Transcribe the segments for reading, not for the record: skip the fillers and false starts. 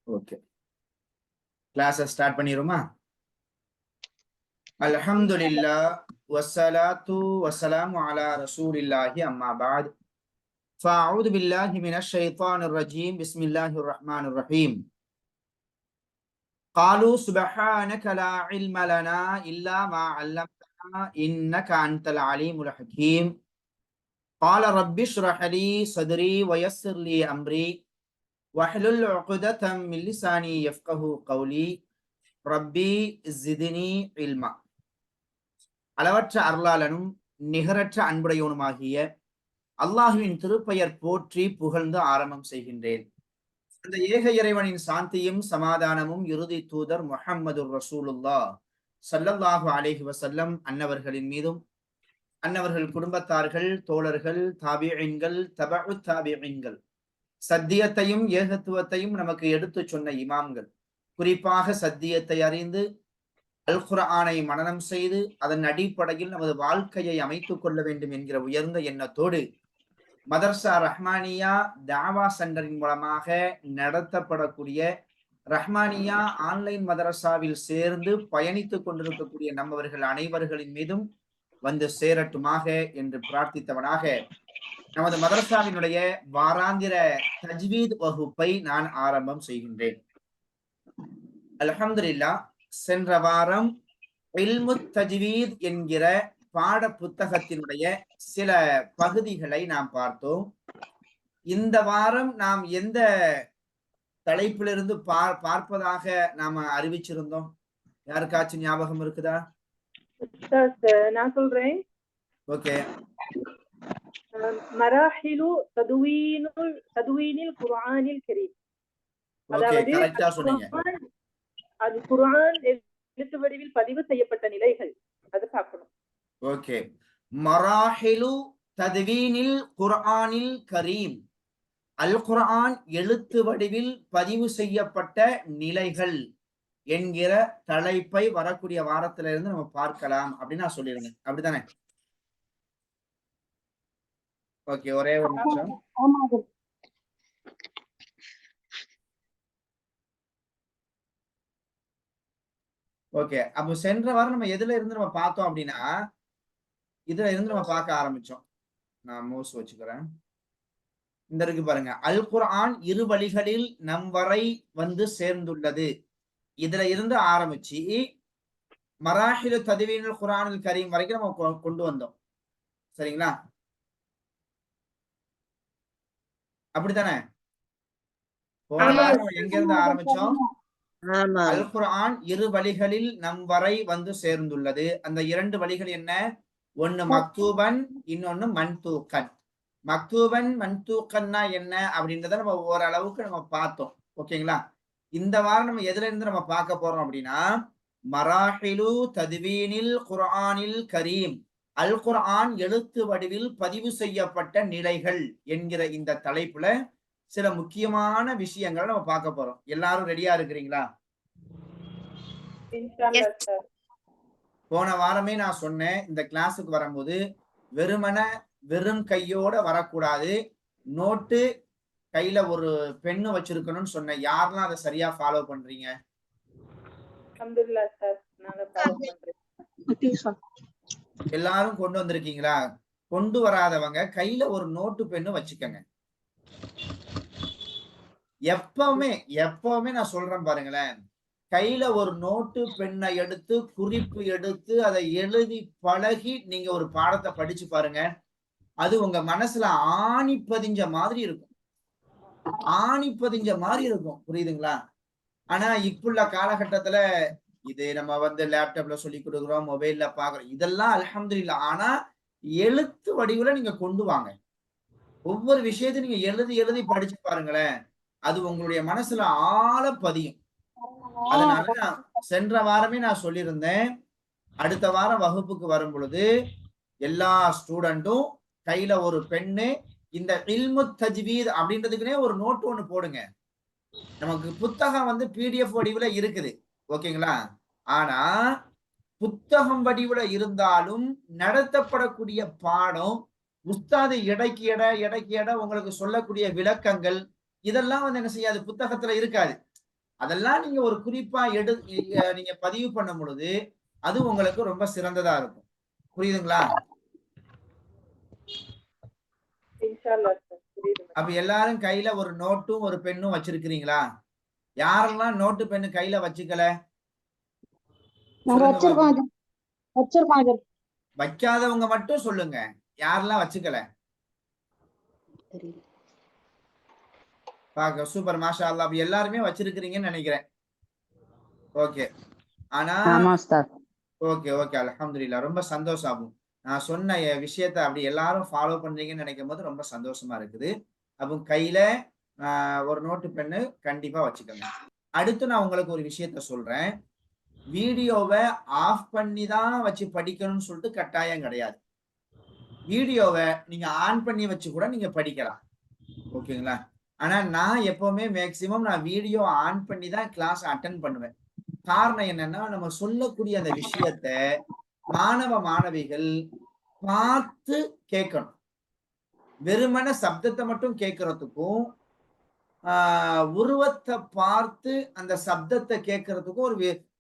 Okay, class start பண்ணிருமா? அல்ஹம்துலில்லாஹ் வஸ்ஸலாத்து வஸ்ஸலாமு அலா ரசூலில்லாஹி அம்மா பஅத். ஃபஅஊது பில்லாஹி மினஷ் ஷைத்தானிர் ரஜீம். பிஸ்மில்லாஹிர் ரஹ்மானிர் ரஹீம். قالوا سبحانك لا علم لنا إلا ما علمتنا إنك أنت العليم الحكيم. قال رب اشرح لي صدري ويسر لي أمري واحلل عقدة من لساني يفقهوا قولي ربي زدني علما. அளவற்ற அருளாளனும் நிகரற்ற அன்புடையவனுமாகிய அல்லாஹுவின் திருப்பெயர் போற்றி புகழ்ந்து ஆரம்பம் செய்கின்றேன். அந்த ஏக இறைவனின் சாந்தியும் சமாதானமும் இறுதி தூதர் முஹம்மது ரசூலுல்லாஹ் ஸல்லல்லாஹு அலைஹி வஸல்லம் அன்னவர்களின் மீதும், அன்னவர்கள் குடும்பத்தார்கள், தோழர்கள், தாபிஈன்கள், தபஉ தாபிஈன்கள், சத்தியத்தையும் ஏகத்துவத்தையும் நமக்கு எடுத்து சொன்ன இமாம்கள், குறிப்பாக சத்தியத்தை அறிந்து அல் குர்ஆனை மனனம் செய்து அதன் அடிப்படையில் நமது வாழ்க்கையை அமைத்துக் கொள்ள வேண்டும் என்கிற உயர்ந்த எண்ணத்தோடு மதர்சா ரஹ்மானியா தாவா சென்டரின் மூலமாக நடத்தப்படக்கூடிய ரஹ்மானியா ஆன்லைன் மதரசாவில் சேர்ந்து பயணித்துக் கொண்டிருக்கக்கூடிய நம்மவர்கள் அனைவர்களின் மீதும் வந்து சேரட்டுமாக என்று பிரார்த்தித்தவனாக நமது மதரசாவினுடைய வாராந்திர தஜ்வீத் வகுப்பை நான் ஆரம்பம் செய்கின்றேன். அல்ஹம்துலில்லாஹ், சென்ற வாரம் இல்மு தஜ்வீத் என்கிற பாட புத்தகத்தினுடைய சில பகுதிகளை நாம் பார்த்தோம். இந்த வாரம் நாம் எந்த தலைப்பிலிருந்து பார்ப்பதாக நாம அறிவிச்சிருந்தோம்? யாருக்காச்சும் ஞாபகம் இருக்குதா? நான் சொல்றேன். ஓகே, மராஹிலு ததுவீனில் குர்ஆனில் கரீம். அதாவது கரெக்ட்டா சொன்னீங்க. அது குர்ஆன் எழுத்து வடிவில் பதிவு செய்யப்பட்ட நிலைகள், அது பார்க்கணும். ஓகே, மராஹிலு ததுவீனில் குர்ஆனில் கரீம், அல் குர்ஆன் எழுத்து வடிவில் பதிவு செய்யப்பட்ட நிலைகள் என்கிற தலைப்பை வரக்கூடிய வாரத்துல இருந்து நம்ம பார்க்கலாம் அப்படின்னு நான் சொல்லிருந்தேன். அப்படித்தானே? ஓகே, ஒரே ஒரு நிமிஷம். ஓகே, அப்போ சென்ற வாரம் நம்ம எதுல இருந்து நம்ம பார்த்தோம் அப்படின்னா, இதுல இருந்து நம்ம பார்க்க ஆரம்பிச்சோம். நான் மவுஸ் வச்சுக்கிறேன். இந்த இருக்கு பாருங்க, அல் குர்ஆன் இரு வழிகளில் நம் வரை வந்து சேர்ந்துள்ளது. இதுல இருந்து ஆரம்பிச்சு மராஹிலு ததுவீனுல் குர்ஆனில் கரீம் வரைக்கும் நம்ம கொண்டு வந்தோம். சரிங்களா? அப்படித்தானே? போன வாரம் எங்க இருந்து ஆரம்பிச்சோம்? அல் குர்ஆன் இரு வழிகளில் நம் வரை வந்து சேர்ந்துள்ளது. அந்த இரண்டு வழிகள் என்ன? ஒன்னு மக்தூபன், இன்னொன்னு மன்தூக்கன். மக்தூபன் மன்தூக்கன்னா என்ன அப்படின்றத நம்ம ஓரளவுக்கு நம்ம பார்த்தோம். ஓகேங்களா? இந்த வாரம் நம்ம எதுல இருந்து நம்ம பார்க்க போறோம் அப்படின்னா, மராஹிலு ததுவீனில் குர்ஆனில் கரீம், அல் குர்ஆன் எழுத்து வடிவில் பதிவு செய்யப்பட்ட நிலைகள் என்கிற இந்த தலைப்புல சில முக்கியமான விஷயங்களை நம்ம பார்க்க போறோம். எல்லாரும் ரெடியா இருக்கிறீங்களா? போன வாரமே நான் சொன்னேன், இந்த கிளாஸுக்கு வரும்போது வெறும் கையோட வரக்கூடாது, நோட்டு கையில ஒரு பெண்ணு வச்சிருக்கணும்னு சொன்னேன். யாரெல்லாம் அதை சரியா ஃபாலோ பண்றீங்க? எல்லாரும் கொண்டு வந்திருக்கீங்களா? கொண்டு வராதவங்க கையில ஒரு நோட்டு பெண்ணு வச்சுக்கங்க. எப்பவுமே நான் சொல்றேன் பாருங்களேன், கையில ஒரு நோட்டு பெண்ணை எடுத்து குறிப்பு எடுத்து அதை எழுதி பழகி நீங்க ஒரு பாடத்தை படிச்சு பாருங்க. அது உங்க மனசுல ஆணி பதிஞ்ச மாதிரி இருக்கும். புரியுதுங்களா? ஆனா இப்புள்ள காலகட்டத்துல இது நம்ம வந்து லேப்டாப்ல சொல்லி கொடுக்குறோம், மொபைல்ல பாக்குறோம், இதெல்லாம் அல்ஹம்துலில்லாஹ். ஆனா எழுத்து வடிவுல நீங்க கொண்டு வாங்க. ஒவ்வொரு விஷயத்தையும் நீங்க எழுதி படிச்சு பாருங்களேன், அது உங்களுடைய மனசுல ஆழ பதியும். அதனால நான் சென்ற வாரமே நான் சொல்லியிருந்தேன், அடுத்த வாரம் வகுப்புக்கு வரும் பொழுது எல்லா ஸ்டூடெண்ட்டும் கையில ஒரு பெண்ணு, இந்த இல்மு தஜ்வீத் அப்படின்றதுக்குனே ஒரு நோட்டு ஒண்ணு போடுங்க. நமக்கு புத்தகம் வந்து பிடிஎஃப் வடிவுல இருக்குது, ஓகேங்களா? ஆனா புத்தகம் வடிவுல இருந்தாலும் நடத்தப்படக்கூடிய பாடம், உஸ்தாது எடைக்கு எடை உங்களுக்கு சொல்லக்கூடிய விளக்கங்கள், இதெல்லாம் வந்து என்ன செய்யாது, புத்தகத்துல இருக்காது. அதெல்லாம் நீங்க ஒரு குறிப்பா நீங்க பதிவு பண்ணும் பொழுது அது உங்களுக்கு ரொம்ப சிறந்ததா இருக்கும். புரியுதுங்களா? இன்ஷா அல்லாஹ் சார். புரியுது. அப்ப எல்லாரும் கையில ஒரு நோட்டும் ஒரு பெண்ணும் வச்சிருக்கிறீங்களா? யாரெல்லாம் நோட்டு பெண்ணு கையில வச்சுக்கல நாங்க சொல்லுங்க வச்சிருக்கோம் பாப்போம். அது. வச்சிருக்கோம் அது. வைக்காதவங்க மட்டும் சொல்லுங்க. யாரெல்லாம் வச்சுக்கல? பாக்க சூப்பர் மாஷா அல்லாஹ். அப்ப எல்லாருமே வச்சிருக்கிறீங்கன்னு நினைக்கிறேன். ஓகே. ஆனா ஆமா உஸ்தாத். Okay, okay. அல்ஹம்துலில்லாஹ். ரொம்ப சந்தோஷம் அபு. நான் சொன்ன விஷயத்த அப்படி எல்லாரும் ஃபாலோ பண்றீங்கன்னு நினைக்கும்போது ரொம்ப சந்தோஷமா இருக்குது. அப்போ கையில ஒரு நோட்டு பென்னு கண்டிப்பா வச்சுக்கோங்க. அடுத்து நான் உங்களுக்கு ஒரு விஷயத்த சொல்றேன். வீடியோவ ஆஃப் பண்ணி தான் வச்சு படிக்கணும்னு சொல்லிட்டு கட்டாயம் கிடையாது. வீடியோவ நீங்க ஆன் பண்ணி வச்சு கூட நீங்க படிக்கலாம். ஓகேங்களா? ஆனா நான் எப்பவுமே மேக்ஸிமம் நான் வீடியோ ஆன் பண்ணி தான் கிளாஸ் அட்டெண்ட் பண்ணுவேன். காரணம் என்னன்னா, நம்ம சொல்லக்கூடிய அந்த விஷயத்த மாணவ மாணவிகள் பார்த்து கேட்கணும். வெறுமனே சப்தத்த மட்டும் கேட்கறதுக்கும், உருவத்த பார்த்து அந்த சப்தத்த கேட்கறதுக்கும்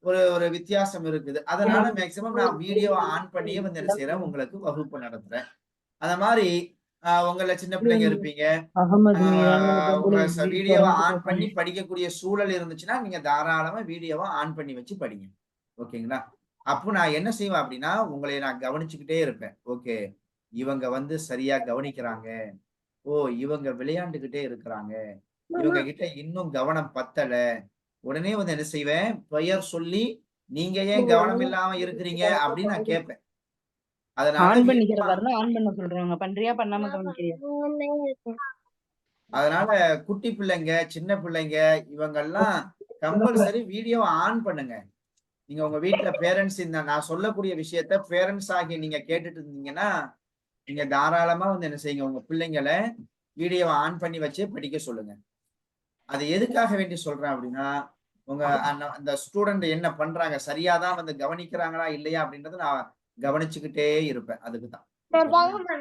ஒரு ஒரு வித்தியாசம் இருக்குது. அதனால மேக்ஸிமம் நான் வீடியோவ ஆன் பண்ணியே வந்து என்ன செய்றேன், உங்களுக்கு வகுப்பு நடத்துறேன். அந்த மாரி உங்கள்ல சின்ன பிள்ளைங்க இருப்பீங்க. அகமது மீதான உங்க நிபந்தனை வீடியோவ ஆன் பண்ணி படிக்கக்கூடிய சூழல் இருந்துச்சுன்னா, நீங்க தாராளமா வீடியோவ ஆன் பண்ணி வச்சு படிங்க. ஓகேங்களா? அப்போ நான் என்ன செய்வேன் அப்படின்னா, உங்களை நான் கவனிச்சுக்கிட்டே இருப்பேன். ஓகே. இவங்க வந்து சரியா கவனிக்கிறாங்க. ஓ! இவங்க விளையாண்டுகிட்டே இருக்கிறாங்க. இவங்க கிட்ட இன்னும் கவனம் பத்தல. உடனே வந்து என்ன செய்வேன், பெயர் சொல்லி, "நீங்க ஏன் கவனம் இல்லாம இருக்கிறீங்க?" அப்படின்னு நான் கேட்பேன். அதனால ஆன் வீடியோ பண்ணிக்கிறதா இருந்தா ஆன் பண்ண சொல்றாங்க. பண்றியா பண்ணாம கவனிக்கிறியா? அதனால குட்டி பிள்ளைங்க, சின்ன பிள்ளைங்க இவங்கெல்லாம் கம்பல்சரி வீடியோவ ஆன் பண்ணுங்க. நீங்க உங்க வீட்ல பேரண்ட்ஸ் நான் சொல்லக்கூடிய விஷயத்த பேரண்ட்ஸ் ஆகிய நீங்க கேட்டுட்டு இருந்தீங்கன்னா, நீங்க தாராளமா வந்து என்ன செய்யுங்க, உங்க பிள்ளைங்கள வீடியோவ ஆன் பண்ணி வச்சே படிக்க சொல்லுங்க. அது எதுக்காக வேண்டி சொல்றேன் அப்படின்னா, உங்க அந்த ஸ்டூடண்ட் என்ன பண்றாங்க? சரியா தான் வந்து கவனிக்கிறாங்களா? இல்லையா? அப்படின்றத நான் கவனிச்சுக்கிட்டே இருப்பேன். அதுக்கு தான். ஓகேங்களா?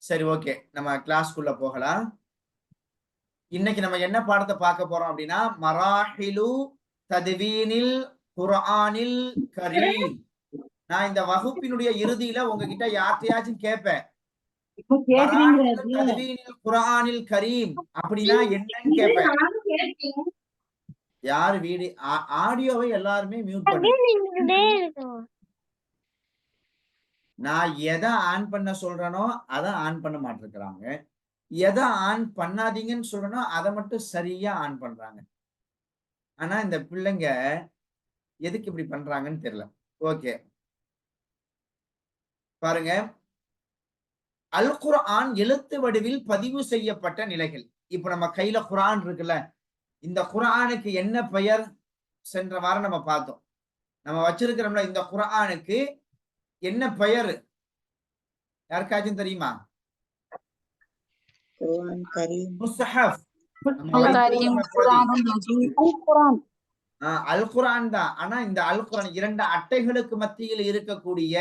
சரி, ஓகே. நம்ம கிளாஸ்க்குள்ள போகலாம். இன்னைக்கு நம்ம என்ன பாடத்தை பார்க்க போறோம் அப்படின்னா, மராஹிலு தத்வீனில் குர்ஆனில் கரீம். நான் இந்த வகுப்பினுடைய இறுதியில உங்ககிட்ட யார்ட்டயாச்சும் கேட்பேன். இப்போ மராஹிலு கேக்குறீங்கிறது. தத்வீனில் குர்ஆனில் கரீம் அப்படின்னா என்னன்னு கேட்பேன். யார் ஆடியோவை எல்லாருமே மியூட் பண்ணுங்க. நான் எதை ஆன் பண்ண சொல்றேனோ அதை ஆன் பண்ண மாட்டிருக்கிறாங்க. எதை ஆன் பண்ணாதீங்கன்னு சொல்றேனோ அதை மட்டும் சரியா ஆன் பண்றாங்க. ஆனா இந்த பிள்ளைங்க எதுக்கு இப்படி பண்றாங்கன்னு தெரியல. ஓகே, பாருங்க. அல் குர்ஆன் எழுத்து வடிவில் பதிவு செய்யப்பட்ட நிலைகள். இப்ப நம்ம கையில குர்ஆன் இருக்குல்ல, இந்த குர்ஆனுக்கு என்ன பெயர்? சென்ற வாரம் நம்ம பார்த்தோம். நம்ம வச்சிருக்கிறோம்ல, இந்த குர்ஆனுக்கு என்ன பெயர்? யாருக்காச்சும் தெரியுமா? முஸ்ஹப். நம்ம வைத்திருக்கிற பிரதி. குர்ஆன். அல் குர்ஆன் தான். ஆனா இந்த அல் குர்ஆன் 2 அட்டைகளுக்கு மத்தியில் இருக்கக்கூடிய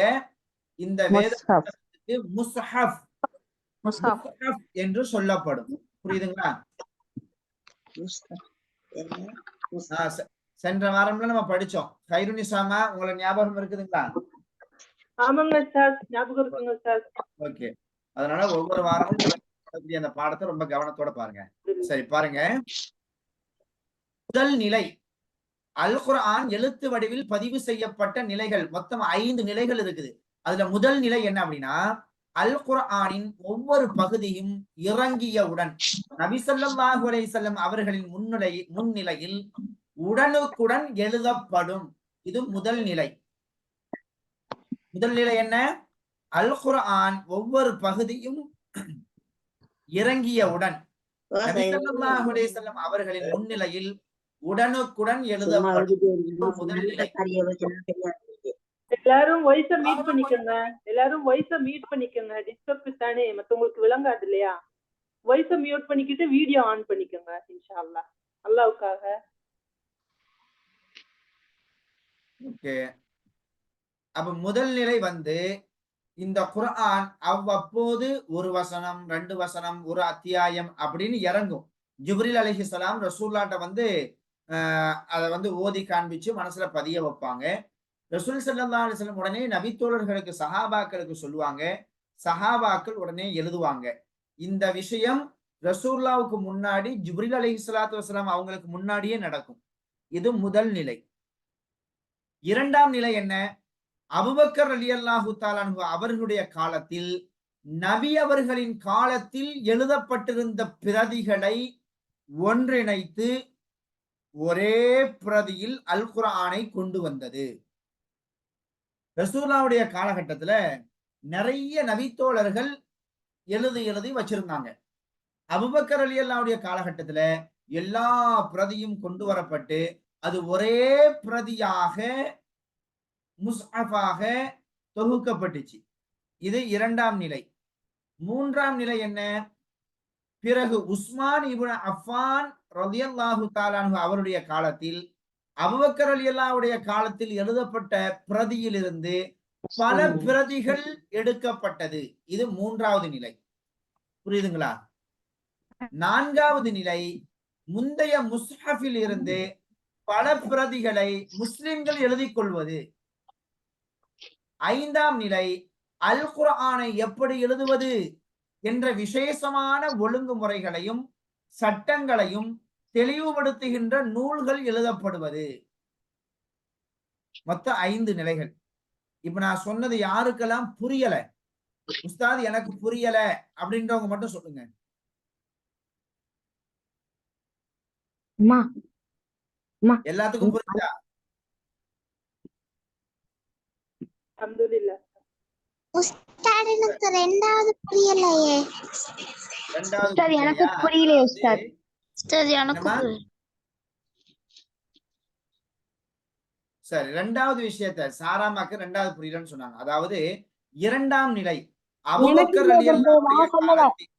இந்த வேத முஸ்ஹப். புத்தகத்துக்கு முஸ்ஹப் முஸ்ஹப். என்று சொல்லப்படும். புரியுதுங்களா? சென்ற வாரம்ல நம்ம படிச்சோம். கைருனிசாமா உங்களுக்கு ஞாபகம் இருக்குதுங்களா? ஆமாங்க சார். ஞாபகம் இருக்குங்க சார். ஓகே. அதனால ஒவ்வொரு வாரமும் அந்த பாடத்தை ரொம்ப கவனத்தோட பாருங்க. சரி, பாருங்க. முதல் நிலை அல் குர்ஆன் எழுத்து வடிவில் பதிவு செய்யப்பட்ட நிலைகள் மொத்தம் 5 நிலைகள் இருக்குது. அதுல முதல் நிலை என்ன அப்படின்னா, அல் குர்ஆனின் ஒவ்வொரு பகுதியும் இறங்கியவுடன் நபி ஸல்லல்லாஹு அலைஹி வஸல்லம் அவர்களின் முன்னிலையில் உடனுக்குடன் எழுதப்படும். இது முதல் நிலை. முதல் நிலை என்ன? அல் குர்ஆன் ஒவ்வொரு பகுதியும் இறங்கியவுடன் நபி ஸல்லல்லாஹு அலைஹி வஸல்லம் அவர்களின் முன்னிலையில் உடனுக்குடன் எழுதப்படும். முதல் நிலை. எல்லாரும் வாய்ஸ மியூட் பண்ணிக்கோங்க. எல்லாரும் வாய்ஸ மியூட் பண்ணிக்கோங்க. டிஸ்டர்ப் தானே, மத்தவங்களுக்கு விளங்காது இல்லையா? வாய்ஸ மியூட் பண்ணிக்கிட்டு வீடியோ ஆன் பண்ணிக்கோங்க. இன்ஷா அல்லாஹ். அல்லாஹ்வுக்காக. ஓகே. அப்ப முதல் நிலை வந்து இந்த குர்ஆன் அவ்வப்போது ஒரு வசனம், 2 வசனம், ஒரு அத்தியாயம் அப்படின்னு இறங்கும். ஜிப்ரீல் அலைஹிஸ்ஸலாம் ரசூல்லாட்ட வந்து அதை வந்து ஓதி காண்பிச்சு மனசுல பதிய வைப்பாங்க. ரசூல் ஸல்லல்லாஹு அலைஹி வஸல்லம் உடனே நபித்தோழர்களுக்கு சஹாபாக்களுக்கு சொல்லுவாங்க. சஹாபாக்கள் உடனே எழுதுவாங்க. இந்த விஷயம் ரசூலுல்லாவுக்கு முன்னாடி ஜிப்ரீல் அலைஹிஸ்ஸலாத்து வஸலாம் அவங்களுக்கு முன்னாடியே நடக்கும். இது முதல் நிலை. இரண்டாம் நிலை என்ன? அபூபக்கர் ரலியல்லாஹு தஆலா அன்ஹு அவர்களுடைய காலத்தில் நபி அவர்களின் காலத்தில் எழுதப்பட்டிருந்த பிரதிகளை ஒன்றிணைத்து ஒரே பிரதியில் அல் குர்ஆனை கொண்டு வந்தது. ரசூலுல்லாவுடைய காலகட்டத்துல நிறைய நபித்தோழர்கள் எழுதி வச்சிருந்தாங்க. அபூபக்கர் ரலியல்லாஹுடைய காலகட்டத்துல எல்லா பிரதியும் கொண்டு வரப்பட்டு அது ஒரே பிரதியாக முஸ்ஹஃபாக தொகுக்கப்பட்டுச்சு. இது இரண்டாம் நிலை. மூன்றாம் நிலை என்ன? பிறகு உஸ்மான் இப்னு அஃபான் ரலியல்லாஹு தஆலா அன்ஹு அவருடைய காலத்தில் அபூபக்கர் ரலியல்லாஹுடைய காலத்தில் எழுதப்பட்ட பிரதியிலிருந்து பல பிரதிகள் எடுக்கப்பட்டது. இது மூன்றாவது நிலை. புரியுதுங்களா? நான்காவது நிலை முந்தைய முஸ்ஹஃபில் இருந்து பல பிரதிகளை முஸ்லிம்கள் எழுதிக் கொள்வது. ஐந்தாம் நிலை அல் குர்ஆனை எப்படி எழுதுவது என்ற விசேஷமான ஒழுங்குமுறைகளையும் சட்டங்களையும் தெளிவுபடுத்துகின்ற நூல்கள் எழுதப்படுவது. மொத்த 5 நிலைகள். இப்ப நான் சொன்னது யாருக்கெல்லாம் புரியல, உஸ்தாத் எனக்கு புரியல அப்படின்றவங்க மட்டும் சொல்லுங்க. எல்லாத்துக்கும் புரியுதா? அல்ஹம்துலில்லாஹ். உஸ்தாத் எனக்கு ரெண்டாவது புரியலையே. இரண்டாவது உஸ்தாத் எனக்கு புரியலையா? புரியலையே அதாவது உஸ்தாத். உஸ்தாத் எனக்கு என்னம்மா? சரி, இரண்டாவது விஷயத்தை சாராமாக்கு இரண்டாவது புரியலன்னு சொன்னாங்க. அதாவது இரண்டாம் நிலை அபூபக்கர் ரலியல்லாஹுடைய காலத்தில்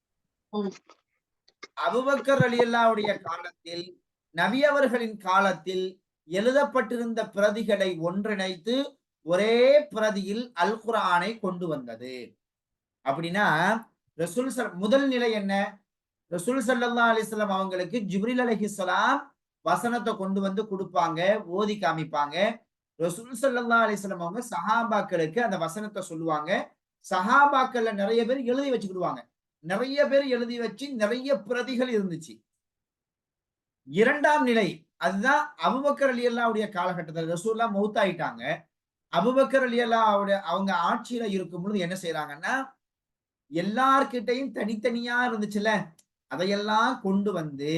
அபூபக்கர் ரலியல்லாஹுடைய காலத்தில் நபி அவர்களின் காலத்தில் எழுதப்பட்டிருந்த பிரதிகளை ஒன்றிணைத்து ஒரே பிரதியில் அல் குர்ஆனை கொண்டு வந்தது. அப்படின்னா முதல் நிலை என்ன? ரசூல் ஸல்லல்லாஹு அலைஹி வஸல்லம் அவங்களுக்கு ஜிப்ரீல் அலைஹிஸ்ஸலாம் வசனத்தை கொண்டு வந்து கொடுப்பாங்க, ஓதி காமிப்பாங்க. ரசூல் ஸல்லல்லாஹு அலைஹி வஸல்லம் அவங்க சஹாபாக்களுக்கு அந்த வசனத்தை சொல்லுவாங்க. சஹாபாக்கள்ல நிறைய பேர் எழுதி வச்சுக்கிடுவாங்க. நிறைய பேர் எழுதி வச்சு நிறைய பிரதிகள் இருந்துச்சு. இரண்டாம் நிலை அதுதான் அபூபக்கர் ரலியல்லாஹுடைய காலகட்டத்தில் ரசூலுல்லாஹ் மௌத்தாயிட்டாங்க. அபூபக்கர் ரலியல்லாஹு அவங்க ஆட்சியில இருக்கும் பொழுது என்ன செய்யறாங்கன்னா, எல்லார்கிட்டையும் தனித்தனியா இருந்துச்சுல அதையெல்லாம் கொண்டு வந்து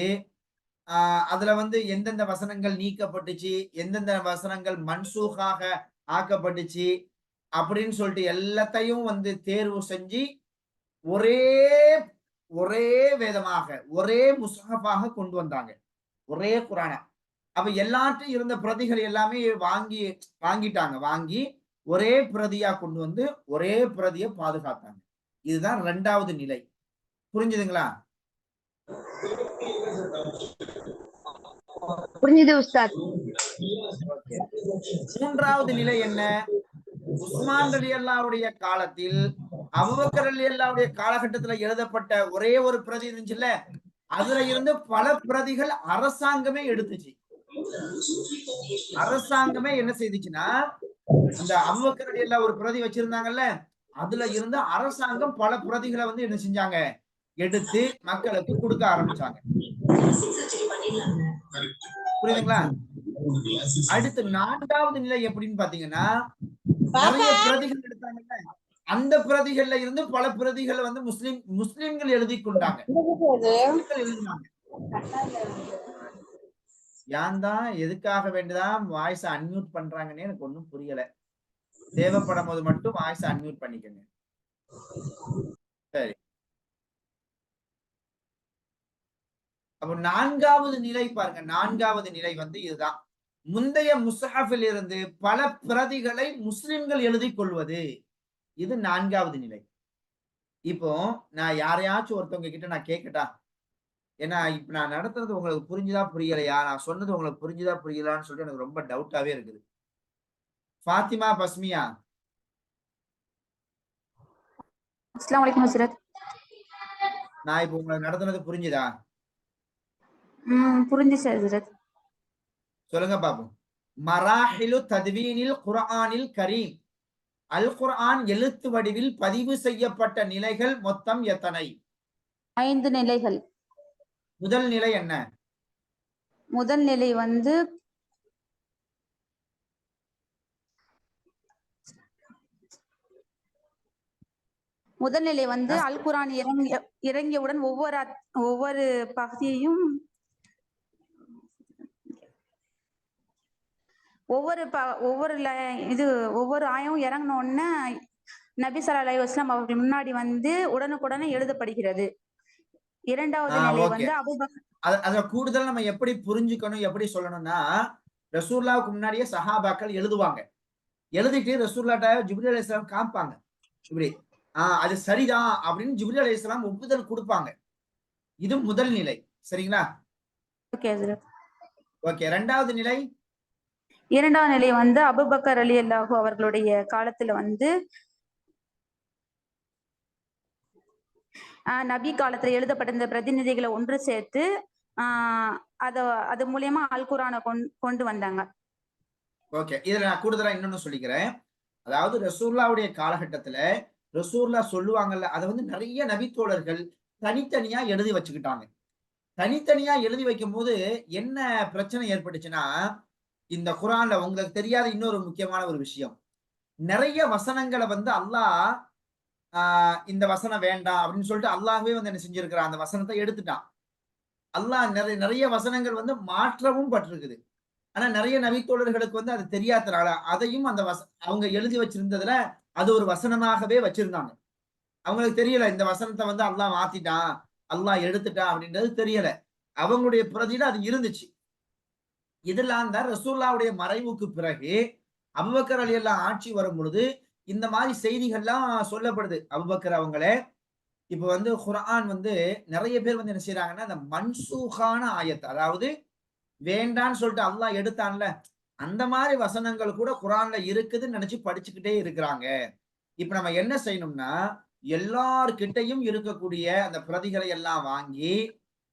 அதுல வந்து எந்தெந்த வசனங்கள் நீக்கப்பட்டுச்சு, எந்தெந்த வசனங்கள் மன்சூகாக ஆக்கப்பட்டுச்சு அப்படின்னு சொல்லிட்டு எல்லாத்தையும் வந்து தேர்வு செஞ்சு ஒரே ஒரே வேதமாக ஒரே முஸ்ஹஃபாக கொண்டு வந்தாங்க, ஒரே குர்ஆனா. அப்ப எல்லாத்தையும் இருந்த பிரதிகள் எல்லாமே வாங்கிட்டாங்க. வாங்கி ஒரே பிரதியா கொண்டு வந்து ஒரே பிரதியை பாதுகாத்தாங்க. இதுதான் இரண்டாவது நிலை. புரிஞ்சுதுங்களா? புரிஞ்சுது உஸ்தாத். மூன்றாவது நிலை என்ன? உஸ்மான் ரலியல்லாஹுடைய காலத்தில் அபூபக்கர் ரலியல்லாஹுடைய காலகட்டத்துல எழுதப்பட்ட ஒரே ஒரு பிரதி இருந்துச்சுல்ல, அதுல இருந்து பல பிரதிகள் அரசாங்கமே எடுத்துச்சு. அரசாங்கமே என்ன செய்துச்சுன்னா, அந்த அபூபக்கர் ரலியல்லாஹு ஒரு பிரதி வச்சிருந்தாங்கல்ல, அதுல இருந்து அரசாங்கம் பல பிரதிகளை வந்து என்ன செஞ்சாங்க, எடுத்து மக்களுக்கு கொடுக்க ஆரம்பிச்சாங்க. புரியுதுங்களா? அடுத்து நான்காவது நிலை எப்படின்னு பாத்தீங்கன்னா, நிறைய பிரதிகள் எடுத்தாங்கல்ல, அந்த பிரதிகள்ல இருந்து பல பிரதிகளை வந்து முஸ்லிம்கள் எழுதி கொண்டாங்க. ஏன் தான் எதுக்காக வேண்டிதான் வாய்ஸ் அன்மியூட் பண்றாங்கன்னு எனக்கு ஒன்னும் புரியல. தேவைப்படும் போது மட்டும் வாய்ஸ் அன்மியூட் பண்ணிக்கங்க. சரி, அப்ப நான்காவது நிலை பாருங்க. நான்காவது நிலை வந்து இதுதான். முந்தைய முஸ்ஹஃபில் இருந்து பல பிரதிகளை முஸ்லிம்கள் எழுதி கொள்வது. இது நான்காவது நிலை. இப்போ நான் யாரையாச்சும் ஒருத்தவங்க கிட்ட நான் கேட்கட்டா, ஏன்னா இப்ப நான் நடத்துறது உங்களுக்கு புரிஞ்சுதா புரியலையா, நான் சொன்னது உங்களுக்கு புரிஞ்சுதா புரியலான்னு சொல்லிட்டு எனக்கு ரொம்ப டவுட்டாவே இருக்குது. ஃபாத்திமா, பஸ்மியா, அஸ்ஸலாமு அலைக்கும் ஹஸ்ரத். நான் இப்ப உங்களுக்கு நடத்துனது புரிஞ்சுதா? புரிஞ்சுச்சு ஹஜ்ரத். சொல்லுங்க பாப்போம். மராஹிலு தத்வீனில் குர்ஆனில் கரீம். அல் குர்ஆன் எழுத்து வடிவில் பதிவு செய்யப்பட்ட நிலைகள் மொத்தம் எத்தனை? 5 நிலைகள். முதல் நிலை என்ன? முதல் நிலை வந்து அல் குர்ஆன் இறங்கியவுடன் ஒவ்வொரு பகுதியையும் ஒவ்வொரு ஆயம் இறங்கின உடனே நபி ஸல்லல்லாஹு அலைஹி வஸல்லம் அவர்கள் முன்னாடி வந்து உடனுக்குடனே எழுதப்படுகிறது. இரண்டாவது நிலை வந்து அபூபக்கர். அத கூடுதல் நம்ம எப்படி புரிஞ்சுக்கணும், எப்படி சொல்லணும்னா, ரசூலுல்லாஹ்வுக்கு முன்னாடியே சஹாபாக்கள் எழுதுவாங்க. எழுதிட்டு ரசூலுல்லாஹ்ட்ட ஜிப்ரீல் அலைஹிஸ்ஸலாம் காமிப்பாங்க. இப்படி அது சரிதான் அப்படின்னு ஜிப்ரீல் அலைஹிஸ்ஸலாம் ஒப்புதல் கொடுப்பாங்க. இது முதல் நிலை. சரிங்களா? ஓகே ஹஜ்ரத். ஓகே. இரண்டாவது நிலை? இரண்டாவது நிலை வந்து அபூபக்கர் ரலியல்லாஹு அவர்களுடைய காலத்துல வந்து நபி காலத்துல எழுதப்பட்ட இந்த பிரதிநிதிகளை ஒன்று சேர்த்து அது மூலியமா அல் குர்ஆனை கொண்டு வந்தாங்க. ஓகே. இதுல நான் கூடுதலா இன்னொன்னு சொல்லிக்கிறேன். அதாவது ரசூலுல்லாஹ்வுடைய காலகட்டத்துல ரசூலுல்லாஹ் சொல்லுவாங்கல்ல, அதை வந்து நிறைய நபித்தோழர்கள் தனித்தனியா எழுதி வச்சுக்கிட்டாங்க. தனித்தனியா எழுதி வைக்கும் போது என்ன பிரச்சனை ஏற்பட்டுச்சுன்னா, இந்த குர்ஆன்ல உங்களுக்கு தெரியாத இன்னொரு முக்கியமான ஒரு விஷயம், நிறைய வசனங்களை வந்து அல்லாஹ் இந்த வசனம் வேண்டாம் அப்படின்னு சொல்லிட்டு அல்லாஹ்வே வந்து என்ன செஞ்சிருக்கிறான், அந்த வசனத்தை எடுத்துட்டான். அல்லாஹ் நிறைய வசனங்கள் வந்து மாற்றவும் பட்டிருக்குது. ஆனா நிறைய நபித்தோழர்களுக்கு வந்து அது தெரியாதனால அதையும் அந்த அவங்க எழுதி வச்சிருந்ததுல அது ஒரு வசனமாகவே வச்சிருந்தாங்க. அவங்களுக்கு தெரியல இந்த வசனத்தை வந்து அல்லாஹ் மாத்திட்டான், அல்லாஹ் எடுத்துட்டான் அப்படின்றது தெரியல. அவங்களுடைய பிரதியில அது இருந்துச்சு. இதெல்லாம் தான் ரசூலுல்லாஹ்வுடைய மறைவுக்கு பிறகு அபூபக்கர் ரலியல்லாஹு ஆட்சி வரும் பொழுது இந்த மாதிரி செய்திகள்லாம் சொல்லப்படுது. அபூபக்கர் அவங்களே இப்ப வந்து குர்ஆன் வந்து நிறைய பேர் வந்து என்ன செய்யறாங்கன்னா, அந்த மன்சூகான ஆயத், அதாவது வேண்டான்னு சொல்லிட்டு அல்லாஹ் எடுத்தான்ல, அந்த மாதிரி வசனங்கள் கூட குர்ஆன்ல இருக்குதுன்னு நினைச்சு படிச்சுக்கிட்டே இருக்கிறாங்க. இப்ப நம்ம என்ன செய்யணும்னா, எல்லார்கிட்டையும் இருக்கக்கூடிய அந்த பிரதிகளை எல்லாம் வாங்கி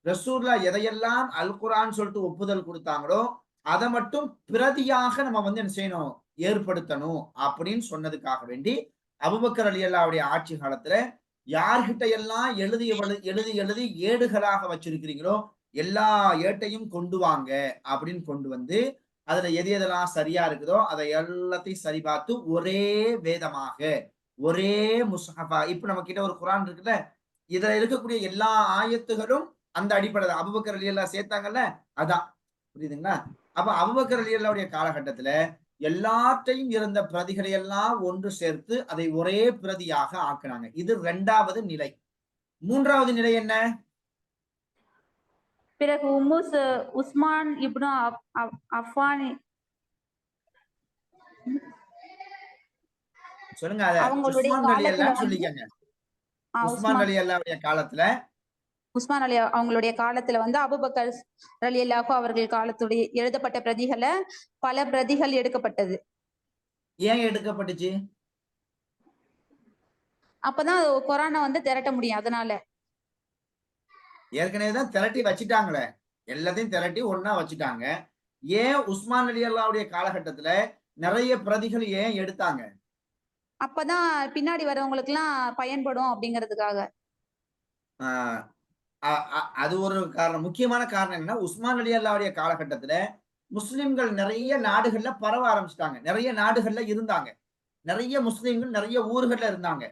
ரசூலுல்லாஹ் எதையெல்லாம் அல் குர்ஆன் சொல்லிட்டு ஒப்புதல் கொடுத்தாங்களோ அதை மட்டும் பிரதியாக நம்ம வந்து என்ன செய்யணும், ஏற்படுத்தணும் அப்படின்னு சொன்னதுக்காக வேண்டி அபூபக்கர் ரலியல்லாஹுடைய ஆட்சி காலத்துல யார்கிட்ட எல்லாம் எழுதி எழுதி ஏடுகளாக வச்சிருக்கிறீங்களோ எல்லா ஏட்டையும் கொண்டு வாங்க அப்படின்னு கொண்டு வந்து அதுல எது எதெல்லாம் சரியா இருக்குதோ அதை எல்லாத்தையும் சரி பார்த்து ஒரே வேதமாக ஒரே முஸ்ஹஃபா, இப்ப நம்ம கிட்ட ஒரு குர்ஆன் இருக்குல்ல, இதுல இருக்கக்கூடிய எல்லா ஆயத்துகளும் அந்த அடிப்படை அபூபக்கர் ரலியல்லாஹு சேர்த்தாங்கல்ல, அதான். புரியுதுங்களா? அப்ப அபூபக்கர் ரலியல்லாஹுடைய காலகட்டத்துல எல்லாத்தையும் இருந்த பிரதிகளை எல்லாம் ஒன்று சேர்த்து அதை ஒரே பிரதியாக ஆக்கினாங்க. இது இரண்டாவது நிலை. மூன்றாவது நிலை என்ன? பிறகு உஸ்மான் இப்னு அஃபான் சொல்லுங்க. உஸ்மான் ரலியல்லாஹு சொல்லிக்கங்க. உஸ்மான் ரலியல்லாஹுடைய காலத்துல உஸ்மான் அலி அவங்களுடைய காலத்துல வந்து அபூபக்கர் ரலியல்லாஹு அவர்கள் காலத்துடைய எழுதப்பட்ட பிரதிகளை பல பிரதிகள் எடுக்கப்பட்டது. ஏன் எடுக்கப்பட்டுச்சு? அப்பதான் குர்ஆனை வந்து திரட்ட முடியும். அதனால ஏற்கனவே திரட்டி வச்சுட்டாங்களே, எல்லாத்தையும் திரட்டி ஒன்னா வச்சுட்டாங்க. ஏன் உஸ்மான் ரலியல்லாஹுடைய காலகட்டத்துல நிறைய பிரதிகள் ஏன் எடுத்தாங்க? அப்பதான் பின்னாடி வரவங்களுக்கு எல்லாம் பயன்படும் அப்படிங்கிறதுக்காக. அது ஒரு காரணம். முக்கியமான காரணம் என்ன, உஸ்மான் ரலியல்லாஹுடைய காலகட்டத்துல முஸ்லிம்கள் நிறைய நாடுகள்ல பரவ ஆரம்பிச்சிட்டாங்க. நிறைய நாடுகள்ல இருந்தாங்க. நிறைய முஸ்லிம்கள் நிறைய ஊர்கள்ல இருந்தாங்க.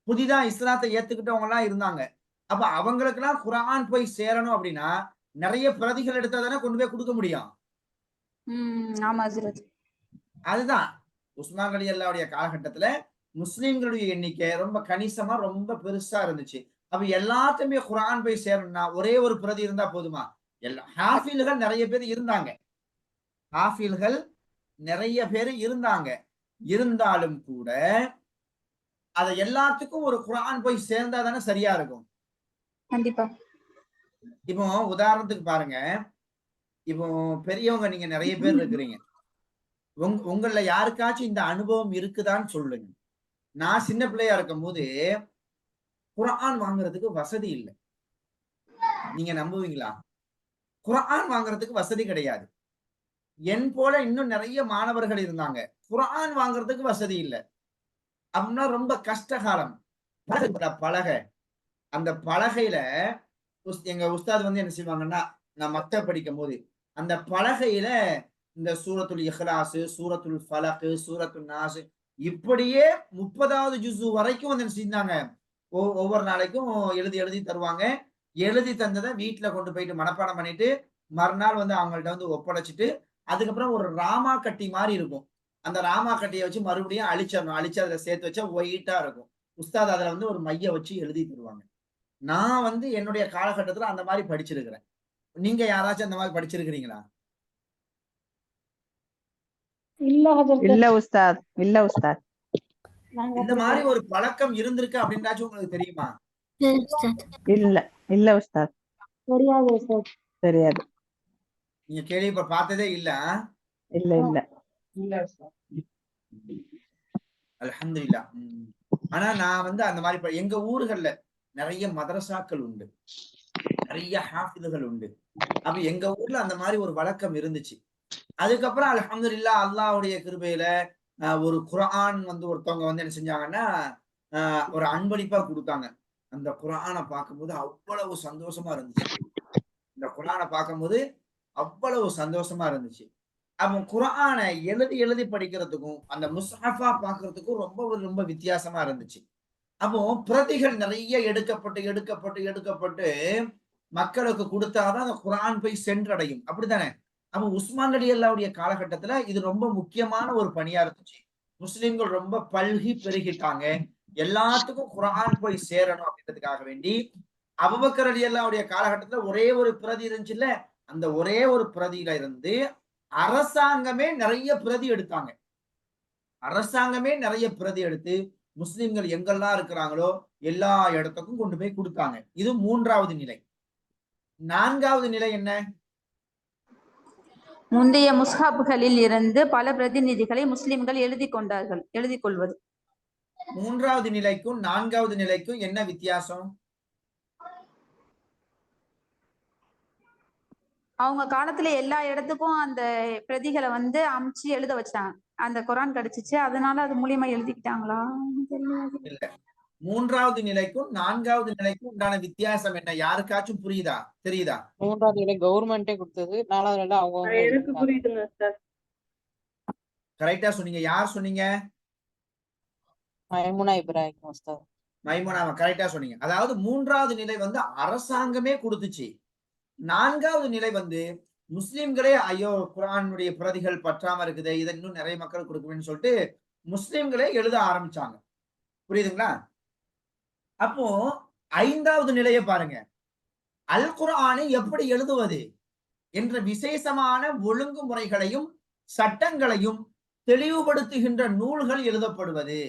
புதிதா இஸ்லாத்தை ஏத்துக்கிட்டவங்க எல்லாம் இருந்தாங்க. அப்ப அவங்களுக்கு எல்லாம் குர்ஆன் போய் சேரணும் அப்படின்னா நிறைய பிரதிகள் எடுத்தா தானே கொண்டு போய் கொடுக்க முடியும். ஆமா ஹஜ்ரத். அதுதான் உஸ்மான் ரலியல்லாஹுடைய காலகட்டத்துல முஸ்லிம்களுடைய எண்ணிக்கை ரொம்ப கணிசமா ரொம்ப பெருசா இருந்துச்சு. அப்ப எல்லாத்தையுமே குர்ஆன் போய் சேரணும்னா ஒரே ஒரு பிரதி இருந்தா போதுமா? ஹாஃபில்கள் நிறைய பேர் இருந்தாங்க. ஹாஃபில்கள் நிறைய பேர் இருந்தாங்க. இருந்தாலும் கூட அதை எல்லாத்துக்கும் ஒரு குர்ஆன் போய் சேர்ந்தா தானே சரியா இருக்கும். கண்டிப்பா. இப்போ உதாரணத்துக்கு பாருங்க, இப்போ பெரியவங்க நீங்க நிறைய பேர் இருக்கிறீங்க. உங்கள யாருக்காச்சும் இந்த அனுபவம் இருக்குதான்னு சொல்லுங்க. நான் சின்ன பிள்ளையா இருக்கும் போது குர்ஆன் வாங்குறதுக்கு வசதி இல்லை. நீங்க நம்புவீங்களா? குர்ஆன் வாங்குறதுக்கு வசதி கிடையாது. என் போல இன்னும் நிறைய மாணவர்கள் இருந்தாங்க. குர்ஆன் வாங்குறதுக்கு வசதி இல்ல. அப்படின்னா ரொம்ப கஷ்ட காலம். பலகை. அந்த பலகையில எங்க உஸ்தாத் வந்து என்ன செய்வாங்கன்னா, நான் மக்தப் படிக்கும்போது, அந்த பலகையில இந்த சூரத்துல் இக்லாஸ், சூரத்துல் ஃபலக், சூரத்துன் நாஸ் இப்படியே 30வது ஜுஸு வரைக்கும் வந்து என்ன செஞ்சாங்க, ஒவ்வொரு நாளைக்கும் எழுதி எழுதி தருவாங்க. எழுதி தந்தத வீட்ல கொண்டு போயிட்டு மனப்பாடம் பண்ணிட்டு, மறுநாள் வந்து அவங்கள்ட்ட வந்து ஒப்படைச்சுட்டு, அதுக்கப்புறம் ஒரு ராமா கட்டி மாரி இருக்கும். அந்த ராமா கட்டிய வச்சு மறுபடியும் அழிச்சிடணும். அழிச்சு அதுல சேர்த்து வச்சா ஒயிட்டா இருக்கும். உஸ்தாத் அதுல வந்து ஒரு மைய வச்சு எழுதி தருவாங்க. நான் வந்து என்னுடைய காலகட்டத்துல அந்த மாரி படிச்சிருக்கிறேன். நீங்க யாராச்சும் அந்த மாரி படிச்சிருக்கிறீங்களா? இல்ல ஹஜரத். இல்ல உஸ்தாத், இல்ல உஸ்தாத். நாங்க இந்த அப்படி மாரி ஒரு பழக்கம் இருந்திருக்கு அப்படின்றாச்சும் உங்களுக்கு தெரியுமா? இல்ல இல்ல உஸ்தாத், தெரியாது உஸ்தாத். தெரியாது. நீங்க பார்த்ததே இல்ல. இல்ல இல்ல. இல்ல உஸ்தாத். அல்ஹம்துலில்லாஹ். ஆனா நான் வந்து அந்த மாரி எங்க ஊர்கள்ல நிறைய மதரசாக்கள் உண்டு. நிறைய ஹாஃபிதுகள் உண்டு. அப்ப எங்க ஊர்ல அந்த மாரி ஒரு வழக்கம் இருந்துச்சு. அதுக்கப்புறம் அல்ஹம்துலில்லாஹ் அல்லாஹ்வுடைய கிருபையில ஒரு குர்ஆன் வந்து ஒருத்தவங்க வந்து என்ன செஞ்சாங்கன்னா, ஒரு அன்பளிப்பா குடுத்தாங்க. அந்த குர்ஆன பார்க்கும்போது அவ்வளவு சந்தோஷமா இருந்துச்சு. இந்த குர்ஆன பார்க்கும்போது அவ்வளவு சந்தோஷமா இருந்துச்சு. அப்ப குர்ஆன எழுதி எழுதி படிக்கிறதுக்கும், அந்த முஸ்ஹஃபா பார்க்கிறதுக்கும் ரொம்ப வித்தியாசமா இருந்துச்சு. அப்போ பிரதிகள் நிறைய எடுக்கப்பட்டு எடுக்கப்பட்டு எடுக்கப்பட்டு மக்களுக்கு குடுத்தாதான் அந்த குர்ஆன் போய் சென்றடையும். அப்படித்தானே? அப்ப உஸ்மான் ரலியல்லாஹுடைய காலகட்டத்துல இது ரொம்ப முக்கியமான ஒரு பணியா இருந்துச்சு. முஸ்லிம்கள் ரொம்ப பல்கி பெருகிட்டாங்க. எல்லாத்துக்கும் குர்ஆன் போய் சேரணும் அப்படின்றதுக்காக வேண்டி அபூபக்கர் ரலியல்லாஹுடைய காலகட்டத்துல ஒரே ஒரு பிரதி இருந்துச்சுல்ல, அந்த ஒரே ஒரு பிரதியில இருந்து அரசாங்கமே நிறைய பிரதி எடுத்தாங்க. அரசாங்கமே நிறைய பிரதி எடுத்து முஸ்லிம்கள் எங்கெல்லாம் இருக்கிறாங்களோ எல்லா இடத்துக்கும் கொண்டு போய் கொடுத்தாங்க. இது 3வது நிலை. 4வது நிலை என்ன? முந்தைய முஸ்ஹாப்களில் இருந்து பல பிரதிநிதிகளை முஸ்லிம்கள் எழுதி கொள்வது. 3வது நிலைக்கும் 4வது நிலைக்கும் என்ன வித்தியாசம்? அவங்க காலத்துல எல்லா இடத்துக்கும் அந்த பிரதிகளை வந்து அமுச்சு எழுத வச்சாங்க. அந்த குர்ஆன் கிடைச்சிச்சு, அதனால அது மூலியமா எழுதிக்கிட்டாங்களா? தெரியாது. இல்ல. 3வது நிலைக்கும் 4வது நிலைக்கும் உண்டான வித்தியாசம் என்ன? யாருக்காச்சும் புரியுதா? தெரியுதா? 3வது நிலை கவர்மெண்டே கொடுத்தது, 4வது நிலை அவங்க எனக்கு புரியுதுங்க சார். கரெக்டா சொன்னீங்க. யார் சொன்னீங்க? மைமுனா இப்ராஹிம் உஸ்தாத். மைமுனா கரெக்டா சொன்னீங்க. அதாவது 3வது நிலை வந்து அரசாங்கமே கொடுத்துச்சு. 4வது நிலை வந்து முஸ்லிம்களே ஐயோ குர்ஆனுடைய பிரதிகள் பற்றாம இருக்குது, இதை இன்னும் நிறைய மக்கள் கொடுக்கணும்னு சொல்லிட்டு முஸ்லிம்களே எழுத ஆரம்பிச்சாங்க. புரியுதுங்களா? அப்போ 5வது நிலையை பாருங்க. அல் குர்ஆனை எப்படி எழுதுவது என்ற விசேஷமான ஒழுங்குமுறைகளையும் சட்டங்களையும் தெளிவுபடுத்துகின்ற நூல்கள் எழுதப்படுவது.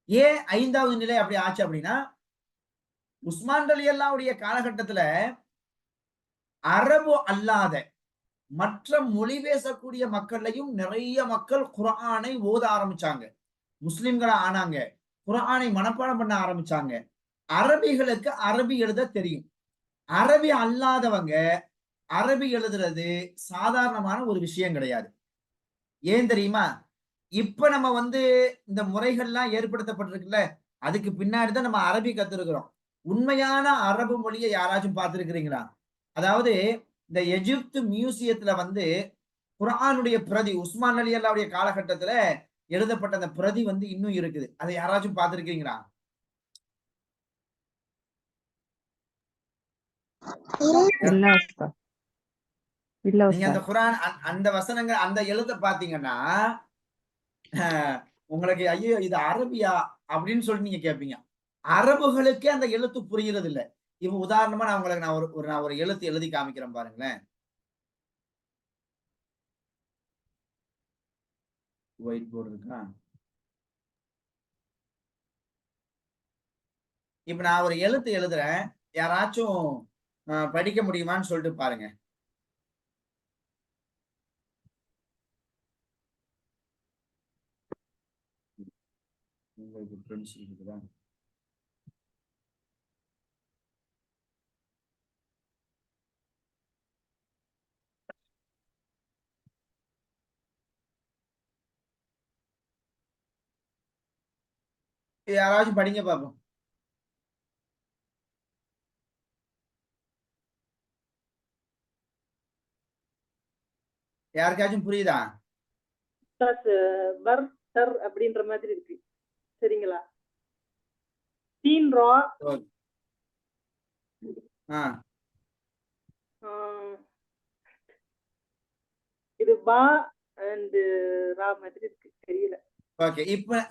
ஏன் 5வது நிலை அப்படி ஆச்சு அப்படின்னா, உஸ்மான் ரலியல்லாஹுடைய காலகட்டத்துல அரபு அல்லாத மற்ற மொழி பேசக்கூடிய மக்கள்லையும் நிறைய மக்கள் குர்ஆனை ஓத ஆரம்பிச்சாங்க. முஸ்லிம்களா ஆனாங்க. குர்ஆனை மனப்பாடம் பண்ண ஆரம்பிச்சாங்க. அரபிகளுக்கு அரபி எழுத தெரியும். அரபி அல்லாதவங்க அரபி எழுதுறது சாதாரணமான ஒரு விஷயம் கிடையாது. ஏன் தெரியுமா? இப்ப நம்ம வந்து இந்த முறைகள்லாம் ஏற்படுத்தப்பட்டிருக்குல்ல, அதுக்கு பின்னாடிதான் நம்ம அரபி கத்துருக்கிறோம். உண்மையான அரபு மொழியை யாராச்சும் பார்த்திருக்கிறீங்களா? அதாவது இந்த எகிப்து மியூசியத்துல வந்து குர்ஆனுடைய பிரதி உஸ்மான் ரலியல்லாஹுடைய காலகட்டத்துல எழுதப்பட்ட அந்த பிரதி வந்து இன்னும் இருக்குது. அதை யாராச்சும் பார்த்திருக்கீங்களா? இல்ல உஸ்தாத், இல்ல நீங்க அந்த உஸ்தாத். குர்ஆன் அந்த வசனங்கள் அந்த எழுத்தை பாத்தீங்கன்னா உங்களுக்கு ஐயோ இது அரபியா அப்படின்னு சொல்லி நீங்க கேட்பீங்க. அரபுகளுக்கே அந்த எழுத்து புரிகிறது இல்ல. இப்ப உதாரணமா நான் உங்களுக்கு நான் ஒரு எழுத்து எழுதி காமிக்கிறேன் பாருங்களேன். ஒயிட் போர்டு இருக்கா? இப்ப நான் ஒரு எழுத்து எழுதுறேன். யாராச்சும் படிக்க முடியுமான்னு சொல்லிட்டு பாருங்க. உங்களுக்கு ஃப்ரெண்ட்ஸ் இருக்குதா? யாராச்சும் படிங்க பாப்போம். யாருக்காச்சும் புரியுதா? பர்தர் அப்படின்ற மாதிரி இருக்கு. சரிங்களா? தீன் ரா இது பா அண்ட் ரா மாதிரி இருக்கு. தெரியல. ஓகே.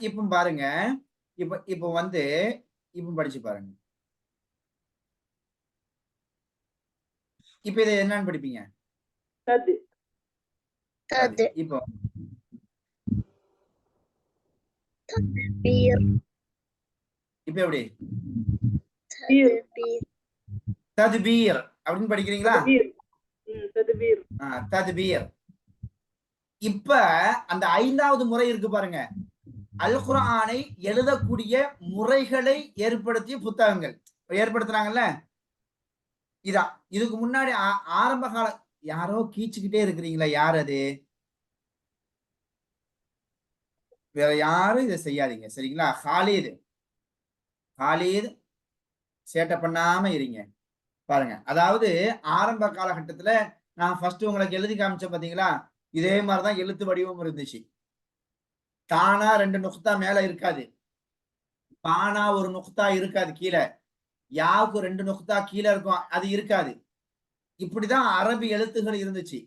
இப்ப பாருங்க. இப்ப வந்து இப்ப படிச்சு பாருங்க. இப்ப இதை என்னன்னு படிப்பீங்க? தது. தது இப்போ பீர் இப்ப எப்படி? பீர். தத்பீர் அப்படின்னு படிக்கிறீங்களா? ததுபீர். தத்பீர். இப்ப அந்த 5வது முறை இருக்கு பாருங்க. அல் குர்ஆனை எழுதக்கூடிய முறைகளை ஏற்படுத்திய புத்தகங்கள் ஏற்படுத்துறாங்கல்ல. இதான் இதுக்கு முன்னாடி ஆரம்ப கால யாரோ கீச்சுக்கிட்டே இருக்கிறீங்களா? யார் அது? வேற யாரும் இதை செய்யாதீங்க. சரிங்களா? ஹாலித் சேட்டை பண்ணாம இருங்க. பாருங்க, அதாவது ஆரம்ப காலகட்டத்துல நான் ஃபர்ஸ்ட் உங்களுக்கு எழுதி காமிச்சேன் பாத்தீங்களா? இதே மாதிரிதான் எழுத்து வடிவம் இருந்துச்சு. தானா 2 நுக்தா மேல இருக்காது, பானா ஒரு நுக்தா இருக்காது, கீழே யாவுக்கு 2 நுக்தா கீழே இருக்கும், அது இருக்காது. இப்படிதான் அரபு எழுத்துகள் இருந்துச்சு.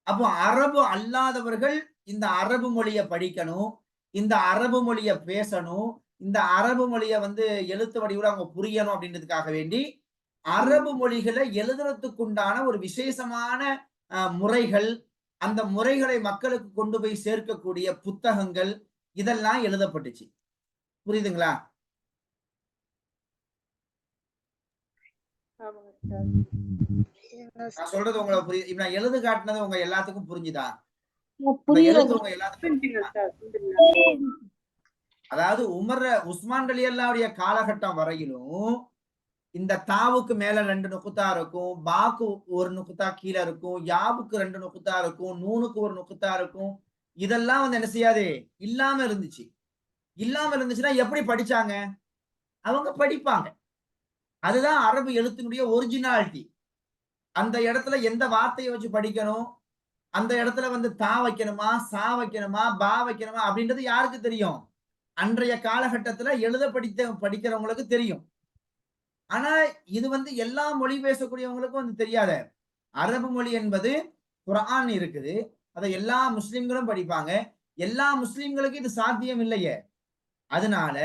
அப்போ அரபு அல்லாதவர்கள் இந்த அரபு மொழியை படிக்கணும், இந்த அரபு மொழியை பேசணும், இந்த அரபு மொழியை வந்து எழுத்து வடிவில் அவங்க புரியணும் அப்படின்றதுக்காக வேண்டி அரபு மொழிகளை எழுதுறதுக்குண்டான ஒரு விசேஷமான முறைகள், அந்த முறைகளை மக்களுக்கு கொண்டு போய் சேர்க்கக்கூடிய புத்தகங்கள் இதெல்லாம் எழுதப்பட்டுச்சு. புரியுதுங்களா? நான் சொல்றது உங்களுக்கு புரியுது? இப்ப நான் எழுது காட்டினது உங்க எல்லாத்துக்கும் புரிஞ்சுதா? அதாவது உஸ்மான் ரலியல்லாஹுடைய காலகட்டம் வரையிலும் இந்த தாவுக்கு மேல 2 நுக்குத்தா இருக்கும், பாக்கு ஒரு நுக்குத்தா கீழே இருக்கும், யாவுக்கு 2 நுக்குத்தா இருக்கும், நூனுக்கு ஒரு நுக்குத்தா இருக்கும். இதெல்லாம் வந்து என்ன செய்யாது, இல்லாம இருந்துச்சு. இல்லாம இருந்துச்சுன்னா எப்படி படிச்சாங்க? அவங்க படிப்பாங்க. அதுதான் அரபு எழுத்தினுடைய ஒரிஜினாலிட்டி. அந்த இடத்துல எந்த வார்த்தையை வச்சு படிக்கணும், அந்த இடத்துல வந்து தா வைக்கணுமா, சா வைக்கணுமா, பா வைக்கணுமா அப்படின்றது யாருக்கு தெரியும்? அன்றைய காலகட்டத்துல படிக்கிறவங்களுக்கு தெரியும். ஆனா இது வந்து எல்லா மொழி பேசக்கூடியவங்களுக்கும் வந்து தெரியாத. அரபு மொழி என்பது குர்ஆன் இருக்குது, அதை எல்லா முஸ்லிம்களும் படிப்பாங்க. எல்லா முஸ்லிம்களுக்கும் இது சாத்தியம் இல்லையே. அதனால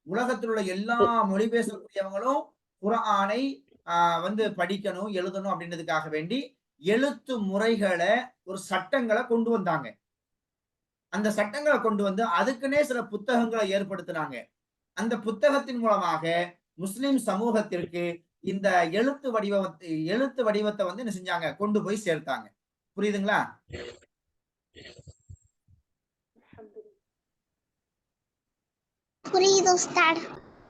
உலகத்தில் உள்ள எல்லா மொழி பேசக்கூடியவங்களும் குர்ஆனை வந்து படிக்கணும், எழுதணும் அப்படின்றதுக்காக வேண்டி எழுத்து முறைகளை, ஒரு சட்டங்களை கொண்டு வந்தாங்க. அந்த சட்டங்களை கொண்டு வந்து அதுக்குன்னே சில புத்தகங்களை ஏற்படுத்தினாங்க. அந்த புத்தகத்தின் மூலமாக முஸ்லிம் சமூகத்திற்கு இந்த எழுத்து வடிவத்தை வந்து என்ன செஞ்சாங்க, கொண்டு போய் சேர்த்தாங்க. புரியுதுங்களா? புரியுது உஸ்தாத்.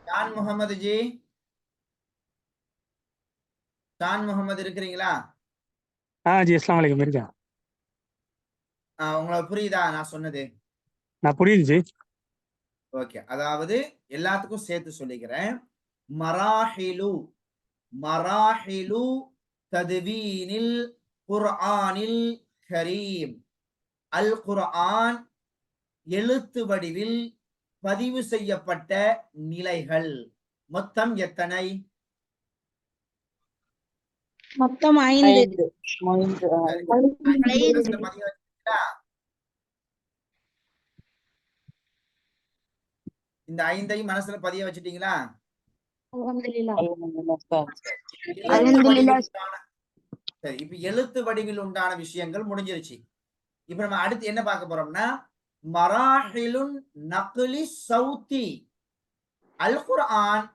ஷான் முகமது ஜி, ஷான் முகமது இருக்கிறீங்களா? ஜி அஸ்ஸலாமு அலைக்கும். இருக்கேன். உங்களுக்கு புரியுதா நான் சொன்னது? நான் புரியுது ஜி. ஓகே. அதாவது எல்லாத்துக்கும் சேர்த்து சொல்லிக்கிறேன். மராஹிலு தத்வீனில் குர்ஆனில் கரீம். அல் குர்ஆன் எழுத்து வடிவில் பதிவு செய்யப்பட்ட நிலைகள் மொத்தம் எத்தனை? மொத்தம் 5. இந்த 5ஐயும் மனசுல பதிய வச்சுட்டீங்களா? சரி, இப்ப எழுத்து வடிவில் உண்டான விஷயங்கள் முடிஞ்சிருச்சு. இப்ப நம்ம அடுத்து என்ன பார்க்க போறோம்னா, மராஹிலுன் நக்லி சௌத்தி. அல் குர்ஆன்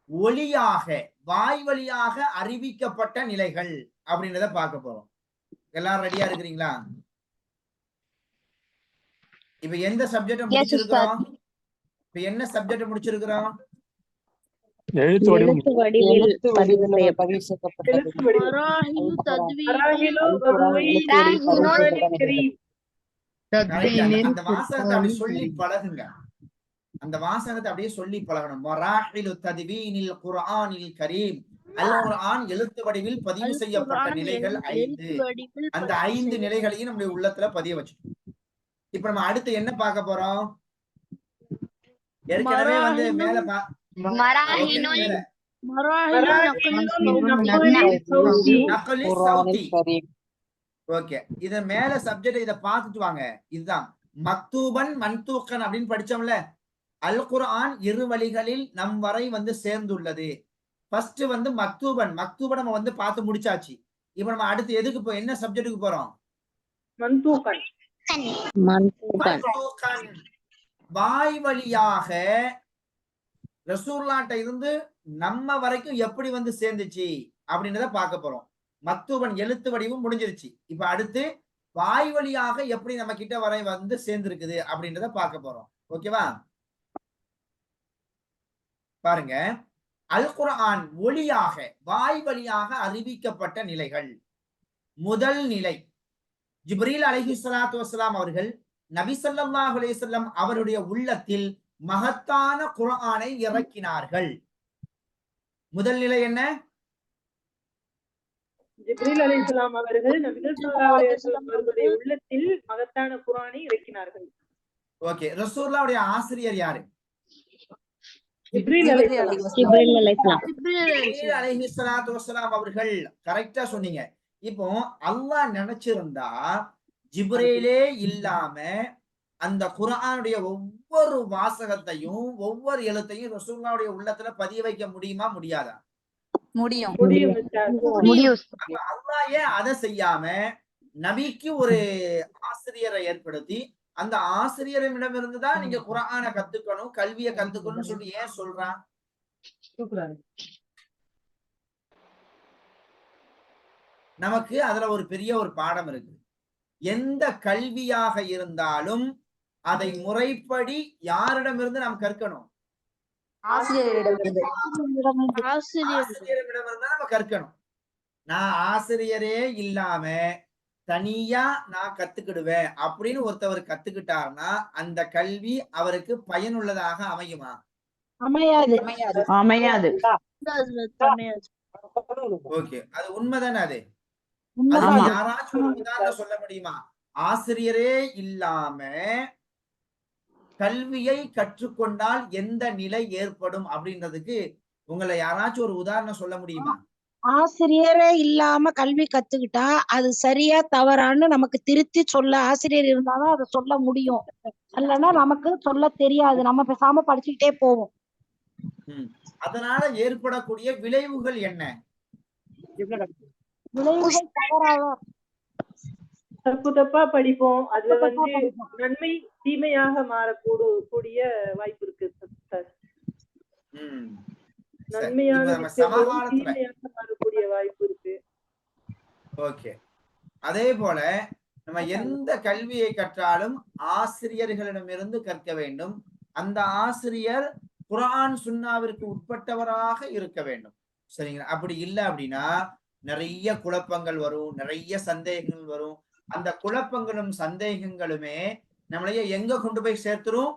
ஒலியாக, வாய் வழியாக அறிவிக்கப்பட்ட நிலைகள் அப்படின்றத பார்க்க போறோம். எல்லாரும் ரெடியா இருக்கிறீங்களா? இப்ப எந்த சப்ஜெக்ட் முடிச்சிருக்கிறோம்? இப்ப என்ன சப்ஜெக்ட் முடிச்சிருக்கிறோம்? எழுத்து வடிவில் பதிவு செய்யப்பட்டது. அந்த வாசகத்தை அப்படி சொல்லி பழகுங்க. அந்த வாசகத்தை அப்படியே சொல்லி பழகணும். மராஹிலு தத்வீனில் குர்ஆனில் கரீம். அல் குர்ஆன் எழுத்து வடிவில் பதிவு செய்யப்பட்ட நிலைகள் 5. அந்த 5 நிலைகளையும் நம்முடைய உள்ளத்துல பதிய வச்சுக்கணும். இப்ப நம்ம அடுத்து என்ன பார்க்க போறோம்? ஏற்கனவே வந்து மேல ஓகே, இத மேல சப்ஜெக்ட் இத பாத்துட்டு வாங்க. இதுதான் மக்தூபன் மன்தூக்கன் அப்படின்னு படிச்சோம்ல. அல் குர்ஆன் இரு வழிகளில் நம் வரை வந்து சேர்ந்துள்ளது. ஃபர்ஸ்ட் வந்து மக்தூபன் நம்ம வந்து பார்த்து முடிச்சாச்சு. இப்ப நம்ம அடுத்து எதுக்கு என்ன சப்ஜெக்ட்டுக்கு போறோம்? மன்தூக்கன். வாய் வழியாக ரசூலுல்லாஹ்ட்ட இருந்து நம்ம வரைக்கும் எப்படி வந்து சேர்ந்துச்சு அப்படின்றத பார்க்க போறோம். மக்தூபன் எழுத்து வடிவும் முடிஞ்சிருச்சு. இப்ப அடுத்து வாய் வழியாக எப்படி நம்ம கிட்ட வரை வந்து சேர்ந்திருக்குது அப்படின்றத பார்க்க போறோம். ஓகேவா? பாருங்க, அல் குர்ஆன் ஒளியாக வாய் வழியாக அறிவிக்கப்பட்ட நிலைகள். முதல் நிலை, ஜிப்ரீல் அலைஹிஸ்ஸலாத்து வஸ்ஸலாம் அவர்கள் நபி ஸல்லல்லாஹு அலைஹி வஸல்லம் அவருடைய உள்ளத்தில் மகத்தான குர்ஆனை இறக்கினார்கள். முதல் நிலை என்ன? ஜிப்ரீல் அலைஹிஸ்ஸலாம் அவர்கள் நபி ஸல்லல்லாஹு அலைஹி வஸல்லம் அவர்களுடைய உள்ளத்தில் மகத்தான குர்ஆனை இறக்கினார்கள். ஓகே, ரசூலுல்லாஹ்வுடைய ஆசிரியர் யாரு? ஜிப்ரீல் அலைஹிஸ்ஸலாத்து வஸ்ஸலாம் அவர்கள். கரெக்டா சொன்னீங்க. இப்போ அல்லாஹ் நினைச்சிருந்தா ஜிப்ரீலே இல்லாம அந்த குர்ஆனுடைய ஒவ்வொரு வாசகத்தையும் ஒவ்வொரு எழுத்தையும் ரசூலுல்லாஹ்வுடைய உள்ளத்துல பதிய வைக்க முடியுமா முடியாதா? முடியும். அல்லாஹ் ஏன் அதை செய்யாம நபிக்கு ஒரு ஆசிரியரை ஏற்படுத்தி அந்த ஆசிரியரிடம் இருந்துதான் நீங்க குர்ஆனை கத்துக்கணும், கல்வியை கத்துக்கணும்னு சொல்லி ஏன் சொல்றான்? நமக்கு அதுல ஒரு பெரிய ஒரு பாடம் இருக்கு. எந்த கல்வியாக இருந்தாலும் அதை முறைப்படி யாரிடமிருந்து நாம் கற்கணும்? ஆசிரியரிடம் இருந்தா நம்ம கற்கணும். நான் ஆசிரியரே இல்லாம தனியா நான் கத்துக்கிடுவேன் அப்படின்னு ஒருத்தவர் கத்துக்கிட்டாருன்னா அந்த கல்வி அவருக்கு பயனுள்ளதாக அமையுமா? அமையாது. ஓகே, அது உண்மைதானே? அது யாராச்சும் ஒரு உதாரணம் சொல்ல முடியுமா? ஆசிரியரே இல்லாம கல்வியை கற்றுக்கொண்டால் எந்த நிலை ஏற்படும் அப்படின்றதுக்கு உங்களை யாராச்சும் ஒரு உதாரணம் சொல்ல முடியுமா? ஆசிரியரே இல்லாம கல்வி கத்துக்கிட்டா அது சரியா தவறான்னு நமக்கு திருத்தி சொல்ல ஆசிரியர் இருந்தாதான் அதை சொல்ல முடியும். இல்லைன்னா நமக்கு சொல்ல தெரியாது. நம்ம பேசாம படிச்சுக்கிட்டே போவோம். அதனால ஏற்படக்கூடிய விளைவுகள் என்ன? விளைவுகள் தவறாக தப்பு தப்பா படிப்போம். அதுல வந்து நன்மை தீமையாக மாறக்கூடிய வாய்ப்பு இருக்கு. நன்மையான தீமையாக மாறக்கூடிய வாய்ப்பு இருக்கு. ஓகே, அதே போல நம்ம எந்த கல்வியை கற்றாலும் ஆசிரியர்களிடமிருந்து கற்க வேண்டும். அந்த ஆசிரியர் குர்ஆன் சுன்னாவிற்கு உட்பட்டவராக இருக்க வேண்டும். சரிங்களா? அப்படி இல்லை அப்படின்னா நிறைய குழப்பங்கள் வரும், நிறைய சந்தேகங்கள் வரும். அந்த குழப்பங்களும் சந்தேகங்களுமே நம்மளைய எங்க கொண்டு போய் சேர்த்துரும்?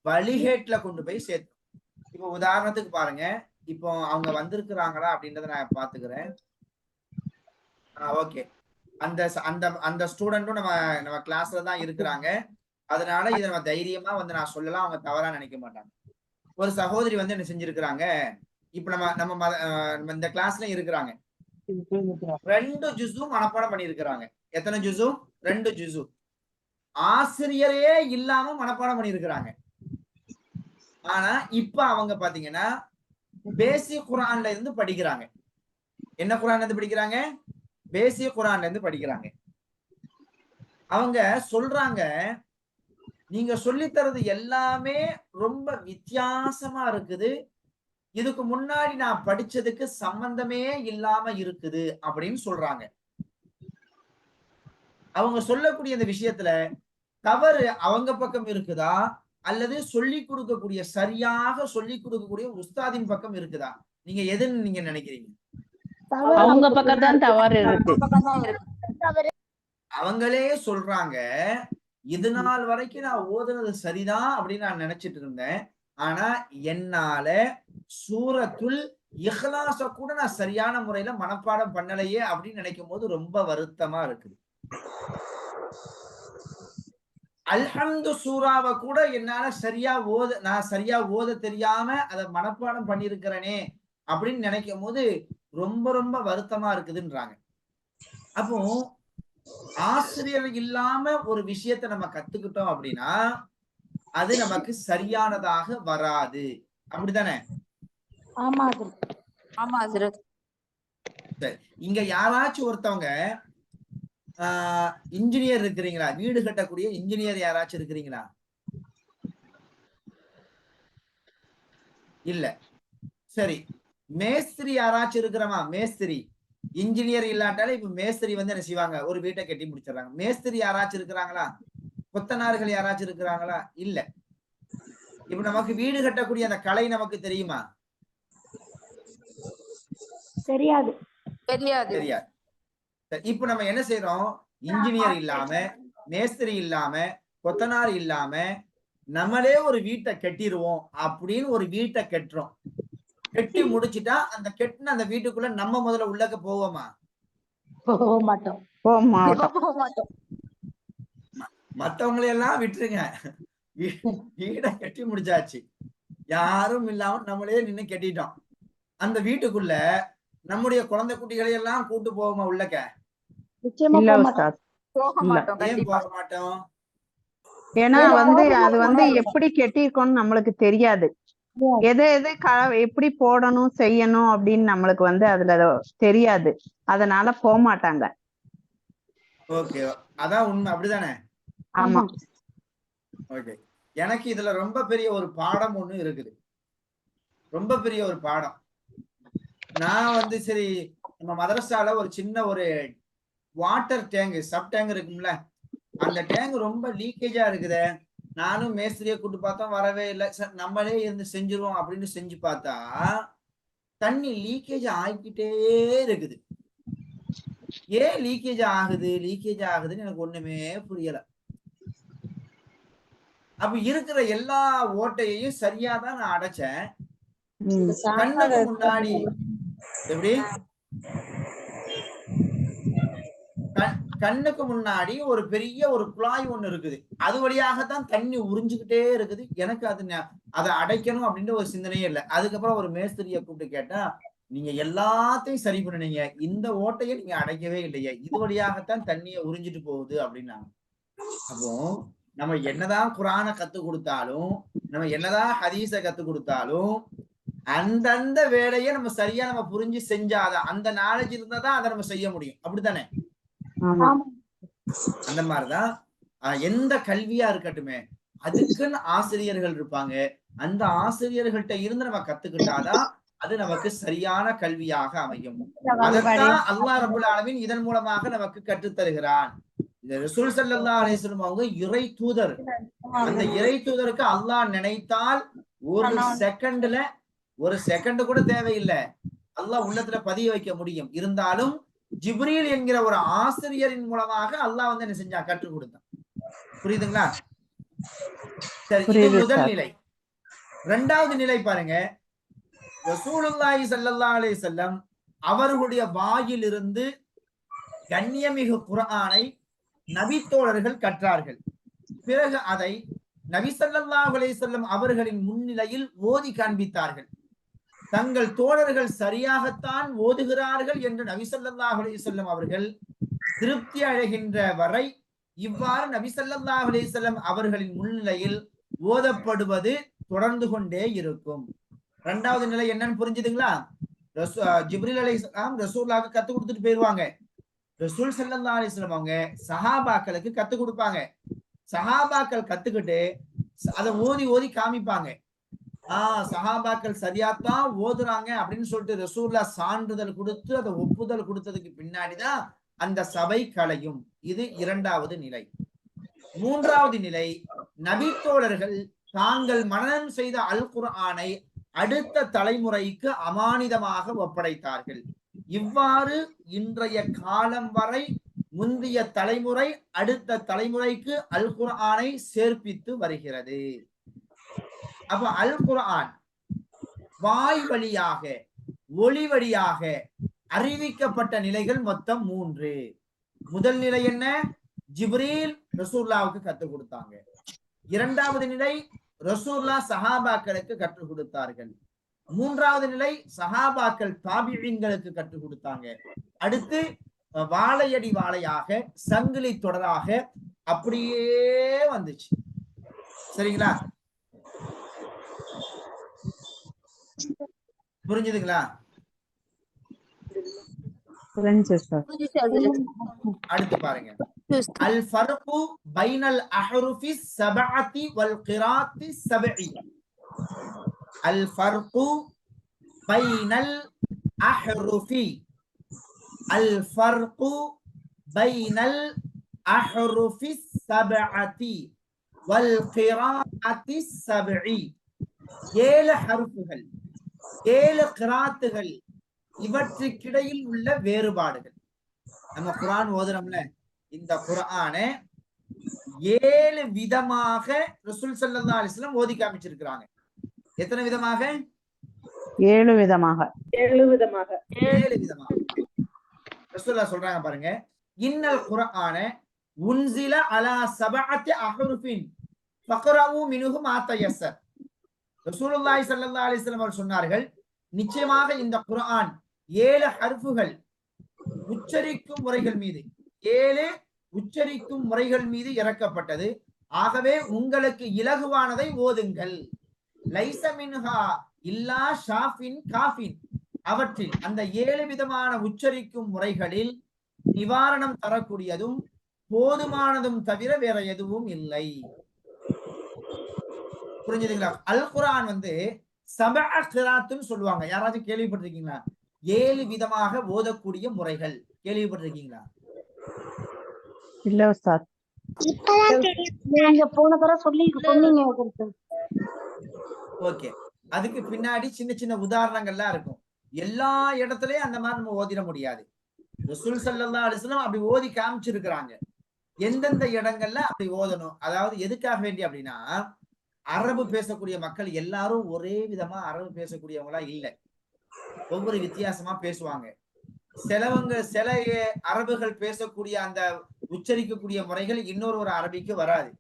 வழிகேட்டுல கொண்டு போய் சேர்த்துரும். இப்போ உதாரணத்துக்கு பாருங்க, இப்போ அவங்க வந்திருக்கிறாங்களா அப்படின்றத நான் பாத்துக்கிறேன். ஓகே, அந்த அந்த அந்த ஸ்டூடெண்ட்டும் நம்ம கிளாஸ்ல தான் இருக்கிறாங்க. அதனால இதை நம்ம தைரியமா வந்து நான் சொல்லலாம், அவங்க தவறா நினைக்க மாட்டாங்க. ஒரு சகோதரி வந்து என்ன செஞ்சிருக்கிறாங்க, இப்ப நம்ம இந்த கிளாஸ்ல இருக்கிறாங்க, 2 ஜுஸு மனப்பாடம் பண்ணியிருக்கிறாங்க. எத்தனை ஜுஸு? 2 ஜுஸு. ஆசிரியரே இல்லாம மனப்பாடம் பண்ணியிருக்கிறாங்க. ஆனா இப்ப அவங்க பாத்தீங்கன்னா பேசிக் குர்ஆன்ல இருந்து படிக்கிறாங்க. என்ன குர்ஆன்ல இருந்து படிக்கிறாங்க? பேசிக் குர்ஆன்ல இருந்து படிக்கிறாங்க. அவங்க சொல்றாங்க, நீங்க சொல்லி தரது எல்லாமே ரொம்ப வித்தியாசமா இருக்குது, இதுக்கு முன்னாடி நான் படிச்சதுக்கு சம்பந்தமே இல்லாம இருக்குது அப்படின்னு சொல்றாங்க. அவங்க சொல்லக்கூடிய இந்த விஷயத்துல தவறு அவங்க பக்கம் இருக்குதா அல்லது சொல்லி கொடுக்கக்கூடிய சரியாக சொல்லி கொடுக்கக்கூடிய உஸ்தாதின் பக்கம் இருக்குதா? நீங்க எதுன்னு நீங்க நினைக்கிறீங்க? அவங்க பக்கம் தான் தவறு இருக்கு. அவங்களே சொல்றாங்க, இது நாள் வரைக்கும் நான் ஓதுனது சரிதான் அப்படின்னு நான் நினைச்சிட்டு இருந்தேன். ஆனா என்னால சூரத்துல் இஹ்லாஸ கூட நான் சரியான முறையில மனப்பாடம் பண்ணலையே அப்படின்னு நினைக்கும் போது ரொம்ப வருத்தமா இருக்குது. அல்ஹம்து சூராவை கூட என்னால நான் சரியா ஓத தெரியாம அதை மனப்பாடம் பண்ணியிருக்கிறேனே அப்படின்னு நினைக்கும் போது ரொம்ப ரொம்ப வருத்தமா இருக்குதுன்றாங்க. அப்போ ஆசிரியர் இல்லாம ஒரு விஷயத்தை நம்ம கத்துக்கிட்டோம் அப்படின்னா அது நமக்கு சரியானதாக வராது. அப்படித்தானே? ஆமா ஆமா ஹஸ்ரத். சரி, இங்க யாராச்சும் ஒருத்தவங்க இன்ஜினியர் இருக்கிறீங்களா? வீடு கட்டக்கூடிய இன்ஜினியர் யாராச்சும் இருக்கிறீங்களா? இல்ல. சரி, மேஸ்திரி யாராச்சும் இருக்கிறமா? மேஸ்திரி இன்ஜினியர் இல்லாட்டாலும் இப்ப மேஸ்திரி வந்து என்ன செய்வாங்க? ஒரு வீட்டை கட்டி முடிச்சிடறாங்க. மேஸ்திரி யாராச்சும் இருக்கிறாங்களா? கொத்தனார்கள் யாராச்சும் இருக்கிறாங்களா? இல்ல. இப்ப நமக்கு வீடு கட்டக்கூடிய அந்த கலை நமக்கு தெரியுமா? தெரியாது. தெரியாது. தெரியாது. இப்ப நம்ம என்ன செய்யறோம்? இன்ஜினியர் இல்லாம, மேஸ்திரி இல்லாம, கொத்தனார் இல்லாம நம்மளே ஒரு வீட்டை கட்டிடுவோம் அப்படின்னு ஒரு வீட்டை கட்டுறோம். கட்டி முடிச்சுட்டா அந்த கெட்டின அந்த வீட்டுக்குள்ள நம்ம முதல்ல உள்ளக்க போவோமா? போக மாட்டோம். மத்தவங்களை எல்லாம் விட்டுருங்க, வீடை கட்டி முடிச்சாச்சு, யாரும் இல்லாம நம்மளே நின்னு கட்டிட்டோம். அந்த வீட்டுக்குள்ள நம்முடைய குழந்தை குட்டிகளை எல்லாம் கூட்டு போவோமா உள்ளக்க? நிச்சயமா இல்ல போக உஸ்தாத். மாட்டோம். ஏன் போக மாட்டோம்? ஏன்னா அது எப்படி கெட்டிருக்கோம்னு நம்மளுக்கு தெரியாது. எது எப்படி போடணும் செய்யணும் அப்படின்னு நம்மளுக்கு அதுல தெரியாது. அதனால போக மாட்டாங்க. ஓகே, அதான் உண்மை. அப்படிதானே? ஆமா. ஓகே, எனக்கு இதுல ரொம்ப பெரிய ஒரு பாடம் ஒண்ணு இருக்குது. ரொம்ப பெரிய ஒரு பாடம். நான் சரி, நம்ம மதரசால ஒரு சின்ன ஒரு வாட்டர் டேங்க், சப் டேங்க் இருக்கும்ல, அந்த டேங்க் ரொம்ப லீக்கேஜா இருக்குது. நானும் மேஸ்திரியை கூட்டு பார்த்தோம், வரவே இல்லை. சார் நம்மளே இருந்து செஞ்சிருவோம் அப்படின்னு செஞ்சு பார்த்தா தண்ணி லீக்கேஜ் ஆகிக்கிட்டே இருக்குது. ஏன் லீக்கேஜ் ஆகுதுன்னு எனக்கு ஒண்ணுமே புரியல. அப்ப இருக்கிற எல்லா ஓட்டையையும் சரியாதான் நான் அடைச்சேன். கண்ணுக்கு முன்னாடி எப்படி கண்ணுக்கு முன்னாடி ஒரு பெரிய ஒரு குழாய் ஒண்ணு இருக்குது. அது வழியாகத்தான் தண்ணி உறிஞ்சுக்கிட்டே இருக்குது. எனக்கு அதை அடைக்கணும் அப்படின்ற ஒரு சிந்தனையே இல்லை. அதுக்கப்புறம் ஒரு மேஸ்திரியை கூப்பிட்டு கேட்டா, நீங்க எல்லாத்தையும் சரி பண்ணுனீங்க, இந்த ஓட்டையை நீங்க அடைக்கவே இல்லையே, இது வழியாகத்தான் தண்ணியை உறிஞ்சிட்டு போகுது அப்படின்னாங்க. அப்போ நம்ம என்னதான் குரானை கத்து கொடுத்தாலும், நம்ம என்னதான் ஹதீஸ கத்து கொடுத்தாலும், அந்தந்த வேலையை நம்ம சரியா நம்ம புரிஞ்சு செஞ்சாதான், அந்த நாலேஜ் இருந்தாதான் அதை நம்ம செய்ய முடியும். அப்படித்தானே? அந்த மாதிரிதான் எந்த கல்வியா இருக்கட்டுமே, அதுக்குன்னு ஆசிரியர்கள் இருப்பாங்க. அந்த ஆசிரியர்கள்ட்ட இருந்து நம்ம கத்துக்கிட்டாதான் அது நமக்கு சரியான கல்வியாக அமையும். அதைத்தான் அல்லாஹ் ரப்பல் ஆலமீன் இதன் மூலமாக நமக்கு கற்றுத் தருகிறான். இந்த ரசூல் ஸல்லல்லாஹு அலைஹி வஸல்லம் அவங்க இறை தூதர். அந்த இறை தூதருக்கு அல்லாஹ் நினைத்தால் ஒரு செகண்ட் கூட தேவையில்லை, அல்லாஹ் உள்ளத்துல பதிய வைக்க முடியும். இருந்தாலும் ஜிப்ரீல் என்கிற ஒரு ஆசிரியரின் மூலமாக அல்லாஹ் என்ன செஞ்சா? கற்றுக் கொடுத்தான். புரியுதுங்களா? சரி, இது முதல் நிலை. இரண்டாவது நிலை பாருங்க. ரசூலுல்லாஹி ஸல்லல்லாஹு அலைஹி வஸல்லம் அவர்களுடைய வாயிலிருந்து கண்ணியமிகு குர்ஆனை நபித்தோழர்கள் கற்றார்கள். பிறகு அதை நபி ஸல்லல்லாஹு அலைஹி வஸல்லம் அவர்களின் முன்னிலையில் ஓதி காண்பித்தார்கள். தங்கள் தோழர்கள் சரியாகத்தான் ஓதுகிறார்கள் என்று நபி ஸல்லல்லாஹு அலைஹி வஸல்லம் அவர்கள் திருப்தி அடைகின்ற வரை இவ்வாறு நபி ஸல்லல்லாஹு அலைஹி வஸல்லம் அவர்களின் முன்னிலையில் ஓதப்படுவது தொடர்ந்து கொண்டே இருக்கும். இரண்டாவது நிலை என்னன்னு புரிஞ்சுதுங்களா? ஜிப்ரீல் அலைஹிஸ்ஸலாம் ரசூலுல்லாஹ்க்கு கத்து கொடுத்துட்டு போயிருவாங்க. ரசூல் ஸல்லல்லாஹு அலைஹி வஸல்லம் அவங்க சஹாபாக்களுக்கு கத்து கொடுப்பாங்க. சஹாபாக்கள் கத்துக்கிட்டு அதை ஓதி ஓதி காமிப்பாங்க. சஹாபாக்கள் சரியாத்தான் ஓதுறாங்க அப்படின்னு சொல்லிட்டு ரசூலுல்லாஹ் சான்றிதழ் கொடுத்து அதை ஒப்புதல் கொடுத்ததுக்கு பின்னாடிதான் அந்த சபை கலையும். இது இரண்டாவது நிலை. மூன்றாவது நிலை, நபித்தோழர்கள் தாங்கள் மனனம் செய்த அல் குர்ஆனை அடுத்த தலைமுறைக்கு அமானிதமாக ஒப்படைத்தார்கள். இவ்வாறு இன்றைய காலம் வரை முந்தைய தலைமுறை அடுத்த தலைமுறைக்கு அல் குர்ஆனை சேர்ப்பித்து வருகிறது. அப்ப அல் குர்ஆன் வாய் வழியாக ஒளி வழியாக அறிவிக்கப்பட்ட நிலைகள் மொத்தம் 3. முதல் நிலை என்ன? ஜிப்ரீல் ரசூலுல்லாஹ்வுக்கு கற்றுக் கொடுத்தாங்க. இரண்டாவது நிலை ரசூலுல்லாஹ் சஹாபாக்களுக்கு கற்றுக் கொடுத்தார்கள். மூன்றாவது நிலை சஹாபாக்கள் தாபிஈன்களுக்கு கற்றுக் கொடுத்தாங்க. அடுத்து வாழையடி வாழையாக சங்கிலி தொடராக அப்படியே வந்துச்சு. சரிங்களா? புரிஞ்சுதுங்களா? புரிஞ்சு சார். அடுத்து பாருங்க, அல் ஃபர்கு பைனல் அஹ்ருஃபி ஸபஅத்தி வல் கிராத்தி ஸபஇ. அல் ஃபர்கு பைனல் அஹ்ருஃபி, அல் ஃபர்கு பைனல் அஹ்ருஃபி ஸபஅத்தி வல் கிராத்தி ஸபஇ. 7 ஹர்ஃபுகள், 7 கிராத்துகள், இவற்றுக்கிடையில் உள்ள வேறுபாடுகள். நம்ம குர்ஆன் ஓதுறோம்ல, இந்த குர்ஆனை 7 விதமாக ரசூல் ஸல்லல்லாஹு அலைஹி வஸல்லம் ஓதி காமிச்சிருக்கிறாங்க. எத்தனை விதமாக? 7 விதமாக. 7 விதமாக. 7 விதமாக ரசூலுல்லாஹ் சொல்றாங்க பாருங்க. இன்னல் குர்ஆன உன்சில அலா சபஅத்தி அஹ்ருஃபின் ஃபக்ரவு மின்ஹு மா தயஸ்ஸர். ரசூலுல்லாஹி ஸல்லல்லாஹு அலைஹி வஸல்லம் அவர்கள் சொன்னார்கள், நிச்சயமாக இந்த குர்ஆன் 7 ஹர்ஃபுகள் உச்சரிக்கும் முறைகள் மீது, 7 உச்சரிக்கும் முறைகள் மீது இறக்கப்பட்டது. ஆகவே உங்களுக்கு இலகுவானதை ஓதுங்கள். லைஸ மின்ஹா இல்லா ஷாஃபின் காஃபின். அவற்றில் அந்த 7 விதமான உச்சரிக்கும் முறைகளில் நிவாரணம் தரக்கூடியதும் போதுமானதும் தவிர வேற எதுவும் இல்லை. புரிஞ்சுதுங்களா? அல் குர்ஆன் வந்து சபஅ கிராத்துன்னு சொல்லுவாங்க. யாராச்சும் கேள்விப்பட்டிருக்கீங்களா? 7 விதமாக ஓதக்கூடிய முறைகள் கேள்விப்பட்டிருக்கீங்களா? இல்ல உஸ்தாத். இப்பதான் தெரியும். நீங்க போன தடவை சொன்னீங்க. ஓகே, அதுக்கு பின்னாடி சின்ன சின்ன உதாரணங்கள்லாம் இருக்கும். எல்லா இடத்துலயும் அந்த மாதிரி நம்ம ஓதிட முடியாது. ரசூல் ஸல்லல்லாஹு அலைஹி வஸல்லம் அப்படி ஓதி காமிச்சிருக்கிறாங்க. எந்தெந்த இடங்கள்ல அப்படி ஓதணும், அதாவது எதுக்காக வேண்டி அப்படின்னா, அரபு பேசக்கூடிய மக்கள் எல்லாரும் ஒரே விதமா அரபு பேசக்கூடியவங்களா இல்லை. ஒவ்வொரு வித்தியாசமா பேசுவாங்க. சில அரபுகள் பேசக்கூடிய அந்த உச்சரிக்கக்கூடிய முறைகள் இன்னொரு அரபிக்கு வராது.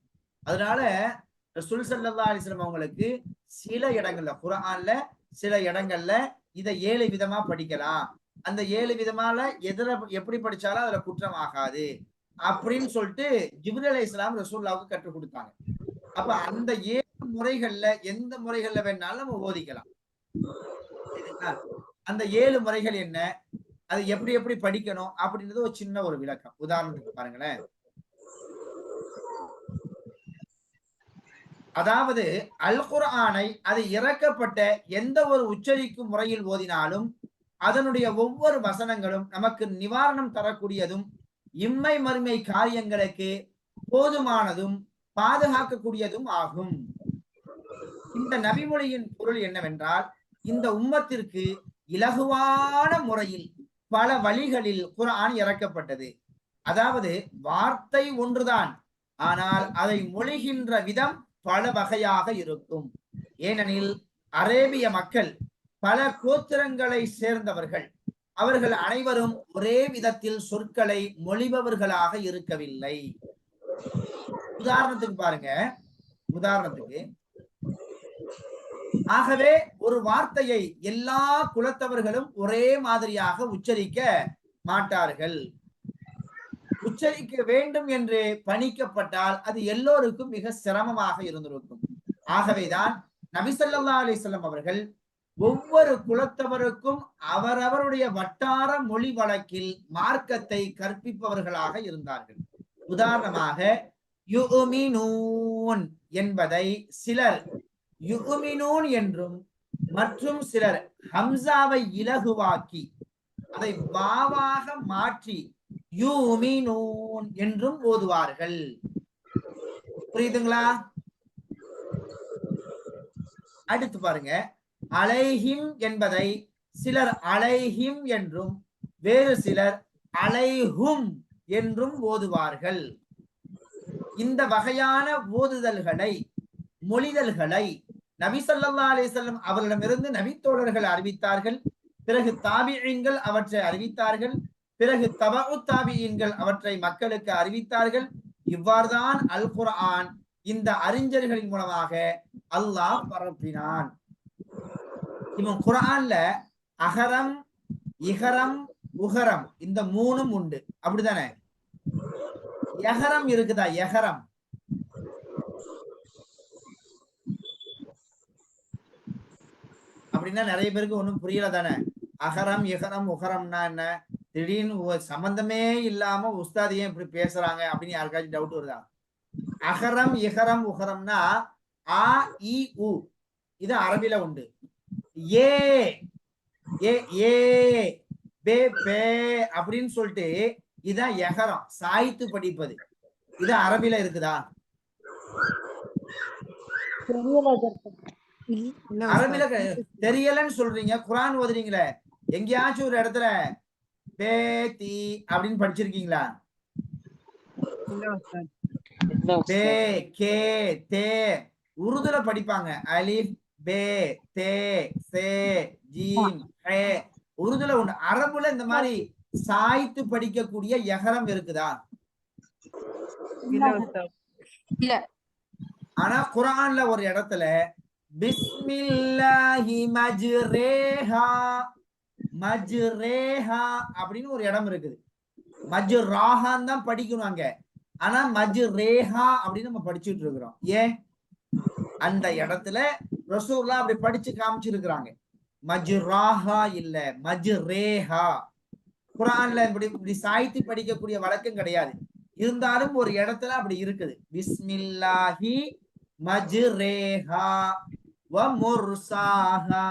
அதனால ரசூல் ஸல்லல்லாஹு அலைஹி வஸல்லம் அவங்களுக்கு சில இடங்கள்ல, குர்ஆன்ல சில இடங்கள்ல இதை 7 விதமா படிக்கலாம், அந்த 7 விதமால எப்படி படிச்சாலும் அதுல குற்றம் ஆகாது அப்படின்னு சொல்லிட்டு ஜிப்ரீல் அலைஹிஸ்ஸலாம் ரசூலுல்லாஹ்வுக்கு கற்றுக் கொடுத்தாங்க. அப்ப அந்த 7 முறைகள்ல எந்த முறைகள்ல வேணாலும் நம்ம ஓதிக்கலாம். அந்த 7 முறைகள் என்ன, அது எப்படி எப்படி படிக்கணும் அப்படின்றது ஒரு சின்ன ஒரு விளக்கம். உதாரணத்துக்கு பாருங்களேன். அதாவது அல் குர்ஆனை அது இறக்கப்பட்ட எந்த ஒரு உச்சரிக்கும் முறையில் ஓதினாலும் அதனுடைய ஒவ்வொரு வசனங்களும் நமக்கு நிவாரணம் தரக்கூடியதும் இம்மை மறுமை காரியங்களுக்கு போதுமானதும் பாதுகாக்கக்கூடியதும் ஆகும். இந்த நபிமொழியின் பொருள் என்னவென்றால், இந்த உம்மத்திற்கு இலகுவான முறையில் பல வழிகளில் குர்ஆன் இறக்கப்பட்டது. அதாவது வார்த்தை ஒன்றுதான், ஆனால் அதை மொழிகின்ற விதம் பல வகையாக இருக்கும். ஏனெனில் அரேபிய மக்கள் பல கோத்திரங்களை சேர்ந்தவர்கள். அவர்கள் அனைவரும் ஒரே விதத்தில் சொற்களை மொழிபவர்களாக இருக்கவில்லை. உதாரணத்துக்கு பாருங்க, ஆகவே ஒரு வார்த்தையை எல்லா குலத்தவர்களும் ஒரே மாதிரியாக உச்சரிக்க மாட்டார்கள். உச்சரிக்க வேண்டும் என்று பணிக்கப்பட்டால் அது எல்லோருக்கும் மிக சிரமமாக இருந்திருக்கும். ஆகவேதான் நபி ஸல்லல்லாஹு அலைஹி வஸல்லம் அவர்கள் ஒவ்வொரு குலத்தவருக்கும் அவரவருடைய வட்டார மொழி வழக்கில் மார்க்கத்தை கற்பிப்பவர்களாக இருந்தார்கள். உதாரணமாக யுமினூன் என்பதை சிலர் யுமினூன் என்றும், மற்றும் சிலர் ஹம்சாவை இலகுவாக்கி அதை வாவாக மாற்றி யுமினூன் என்றும் ஓதுவார்கள். புரியுதுங்களா? அடுத்து பாருங்க, அலைஹிம் என்பதை சிலர் அலைஹிம் என்றும் வேறு சிலர் அலைஹும் என்றும் ஓதுவார்கள். இந்த வகையான ஓதுதல்களை, மொழிதல்களை நபி ஸல்லல்லாஹு அலைஹி வஸல்லம் அவர்களிடமிருந்து நபித்தோழர்கள் அறிவித்தார்கள், பிறகு தாபிஈன்கள் அவற்றை அறிவித்தார்கள், பிறகு தபஉ தாபிஈன்கள் அவற்றை மக்களுக்கு அறிவித்தார்கள். இவ்வாறுதான் அல் குர்ஆன் இந்த அறிஞர்களின் மூலமாக அல்லாஹ் பரப்பினான். இவன் குர்ஆன்ல அகரம், இகரம், உகரம் இந்த மூணும் உண்டு, அப்படிதானே? யகரம் இருக்குதா? யகரம் அப்படின்னா நிறைய பேருக்கு ஒண்ணும் புரியல தானே. அகரம், இகரம், உகரம்னா என்ன? திடீர்னு சம்பந்தமே இல்லாம உஸ்தாத் ஏன் இப்படி பேசுறாங்க அப்படின்னு யாருக்காச்சும் டவுட் வருதா? அகரம், இகரம், உகரம்னா ஆ இ உ, இது அரபில உண்டு. ஏ ஏ ஏ பே பே அப்படின்னு சொல்லிட்டு இதான் யகரம், சாய்த்து படிப்பது. இது அரபில இருக்குதா? அரபில தெரியலன்னு சொல்றீங்க, குர்ஆன் ஓதுறீங்களே, எங்கேயாச்சும் ஒரு இடத்துல பேத்தி அப்படின்னு படிச்சிருக்கீங்களா? பே கே தே உருதுல படிப்பாங்க. அலிஃப் பே தே சே ஜீம் ஹே உருதுல உண்டு. அரபுல இந்த மாதிரி சாய்த்து படிக்கக்கூடிய யகரம் இருக்குதா? இல்ல. ஆனா குர்ஆன்ல ஒரு இடத்துல பிஸ்மில்லாஹி மஜ்ரேஹா மஜ்ரேஹா அப்படின்னு ஒரு இடம் இருக்குது. மஜ்ராஹான்னு தான் படிக்கணும் அங்க, ஆனா மஜ்ரேஹா அப்படின்னு நம்ம படிச்சுட்டு இருக்கிறோம். ஏன்? அந்த இடத்துல ரசூலுல்லாஹ் அப்படி படிச்சு காமிச்சிருக்கிறாங்க. மஜ்ராஹா இல்ல, மஜ்ரேஹா. குர்ஆன்ல இப்படி சாய்த்து படிக்கக்கூடிய வழக்கம் கிடையாது. இருந்தாலும் ஒரு இடத்துல அப்படி இருக்குது. பிஸ்மில்லாஹி மஜ்ரேஹா வ முர்சாஹா.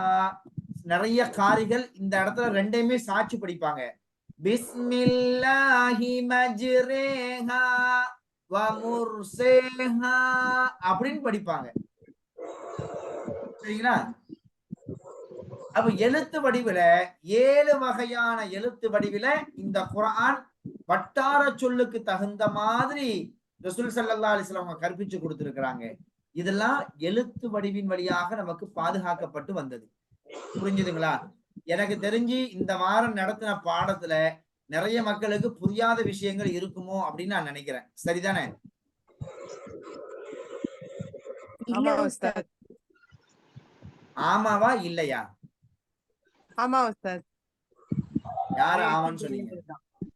நிறைய காரிகள் இந்த இடத்துல ரெண்டையுமே சாட்சி படிப்பாங்க. பிஸ்மில்லாஹி மஜ்ரேஹா வ முர்சேஹா அப்படின்னு படிப்பாங்க. சரிங்களா? அப்ப எழுத்து வடிவில 7 வகையான எழுத்து வடிவில இந்த குர்ஆன் வட்டார சொல்லுக்கு தகுந்த மாதிரி ரசூல் ஸல்லல்லாஹு அலைஹி வஸல்லம் கற்பிச்சு கொடுத்திருக்கிறாங்க. இதெல்லாம் எழுத்து வடிவின் வழியாக நமக்கு பாதுகாக்கப்பட்டு வந்தது. புரிஞ்சுதுங்களா? எனக்கு தெரிஞ்சு இந்த வாரம் நடத்தின பாடத்துல நிறைய மக்களுக்கு புரியாத விஷயங்கள் இருக்குமோ அப்படின்னு நான் நினைக்கிறேன். சரிதானே? ஆமாவா இல்லையா? ஆமா உஸ்தாத். யாரு ஆமான்னு சொன்னீங்க?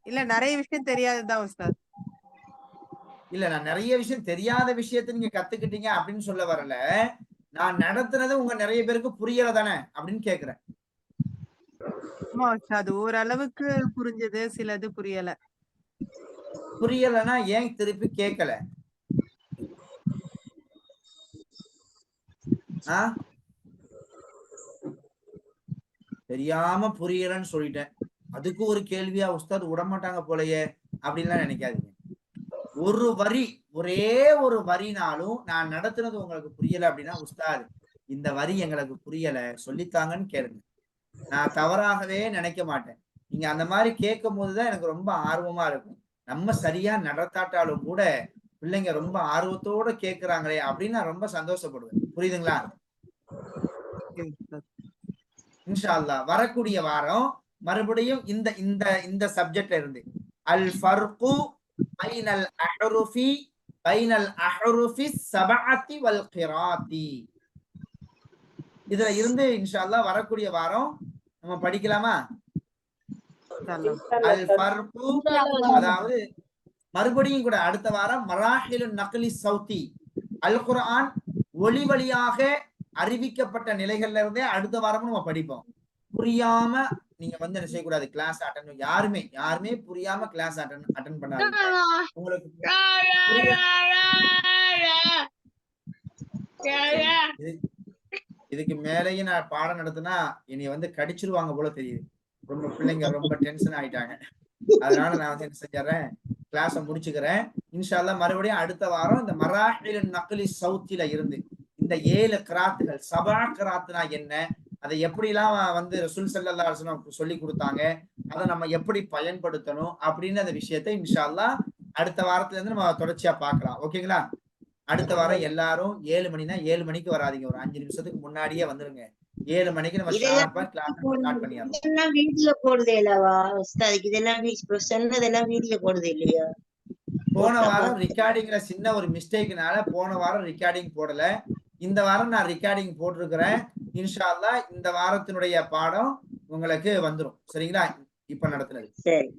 இல்ல நிறைய விஷயம் தெரியாதுதான் உஸ்தாத். இல்ல, நான் நிறைய விஷயம் தெரியாத விஷயத்தை நீங்க கத்துக்கிட்டீங்க அப்படின்னு சொல்ல வரல. நான் நடத்துனது உங்க நிறைய பேருக்கு புரியல தானே அப்படின்னு கேக்குறேன். ஆமா உஸ்தாத், ஓரளவுக்கு புரிஞ்சது, சிலது புரியல. புரியலன்னா ஏன் திருப்பி கேட்கல? தெரியாம புரியலன்னு சொல்லிட்டேன், அதுக்கு ஒரு கேள்வியா உஸ்தாத் விடமாட்டாங்க போலயே அப்படின்லாம் நினைக்காதீங்க. ஒரு வரி, ஒரே ஒரு வரினாலும் நான் நடத்துனது உங்களுக்கு புரியல அப்படின்னா, உஸ்தாத் இந்த வரி எங்களுக்கு புரியல சொல்லித்தாங்கன்னு கேளுங்க. நான் தவறாகவே நினைக்க மாட்டேன். நீங்க அந்த மாதிரி கேட்கும் போதுதான் எனக்கு ரொம்ப ஆர்வமா இருக்கும். நம்ம சரியா நடத்தாட்டாலும் கூட பிள்ளைங்க ரொம்ப ஆர்வத்தோட கேட்கிறாங்களே அப்படின்னு நான் ரொம்ப சந்தோஷப்படுவேன். புரியுதுங்களா? இன்ஷா அல்லாஹ் வரக்கூடிய வாரம் மறுபடியும் இந்த இந்த இந்த சப்ஜெக்ட்ல இருந்து அல் ஃபர்கு பைனல் அஹ்ருஃபி பைனல் அஹ்ருஃபி ஸபஅத்தி வல் கிராத்தி, இதுல இருந்து இன்ஷா அல்லாஹ் வரக்கூடிய வாரம் நம்ம படிக்கலாமா? அல் ஃபர்கு, அதாவது மறுபடியும் கூட அடுத்த வாரம் மராஹிலுன் நக்லி சௌத்தி, அல் குர்ஆன் ஒளி வழியாக அறிவிக்கப்பட்ட நிலைகள்ல இருந்தே அடுத்த வாரமும் நம்ம படிப்போம். புரியாம நீங்க வந்து என்ன செய்யக்கூடாது, கிளாஸ் அட்டன், யாருமே புரியாம கிளாஸ் அட்டன் பண்ணாதீங்க. உங்களுக்கு இதுக்கு மேலேயும் நான் பாடம் நடத்தினா என்னைய வந்து கடிச்சிருவாங்க போல தெரியுது. ரொம்ப பிள்ளைங்க ரொம்ப டென்ஷன் ஆயிட்டாங்க. அதனால நான் வந்து என்ன செஞ்சறேன், கிளாஸ முடிச்சுக்கிறேன். இன்ஷா அல்லாஹ் மறுபடியும் அடுத்த வாரம் இந்த மராஹிலுன் நக்லி சௌத்தில இருந்து இந்த 7 கிராத்துகள், சபா கிராத்துனா என்ன, அதை எப்படி எல்லாம் வந்து ரசூல் ஸல்லல்லாஹு அலைஹி வஸல்லம் சொல்லி கொடுத்தாங்க, அதை நம்ம எப்படி பயன்படுத்தணும் அப்படின்னு அந்த விஷயத்தை இன்ஷா அல்லாஹ் அடுத்த வாரத்துல இருந்து நம்ம தொடர்ச்சியா பார்க்கலாம். ஓகேங்களா? அடுத்த வாரம் எல்லாரும் 7 மணினா 7 மணிக்கு வராதீங்க, ஒரு 5 நிமிஷத்துக்கு முன்னாடியே வந்துருங்க. 7 மணிக்கு நம்ம ஷார்ப்பா கிளாஸ் ஸ்டார்ட் பண்ணிடலாம். இதெல்லாம் வீடியோ போடுதே இல்லவா உஸ்தாதுக்கு? இதெல்லாம் சொன்னதெல்லாம் வீடியோ போடுது இல்லையா? போன வாரம் ரெக்கார்டிங்ல சின்ன ஒரு மிஸ்டேக்னால போன வாரம் ரெக்கார்டிங் போடல. இந்த வாரம் நான் ரெக்கார்டிங் போட்டிருக்கிறேன். இன்ஷா அல்லாஹ் இந்த வாரத்தினுடைய பாடம் உங்களுக்கு வந்துரும். சரிங்களா? இப்ப நடத்துனது. சரி.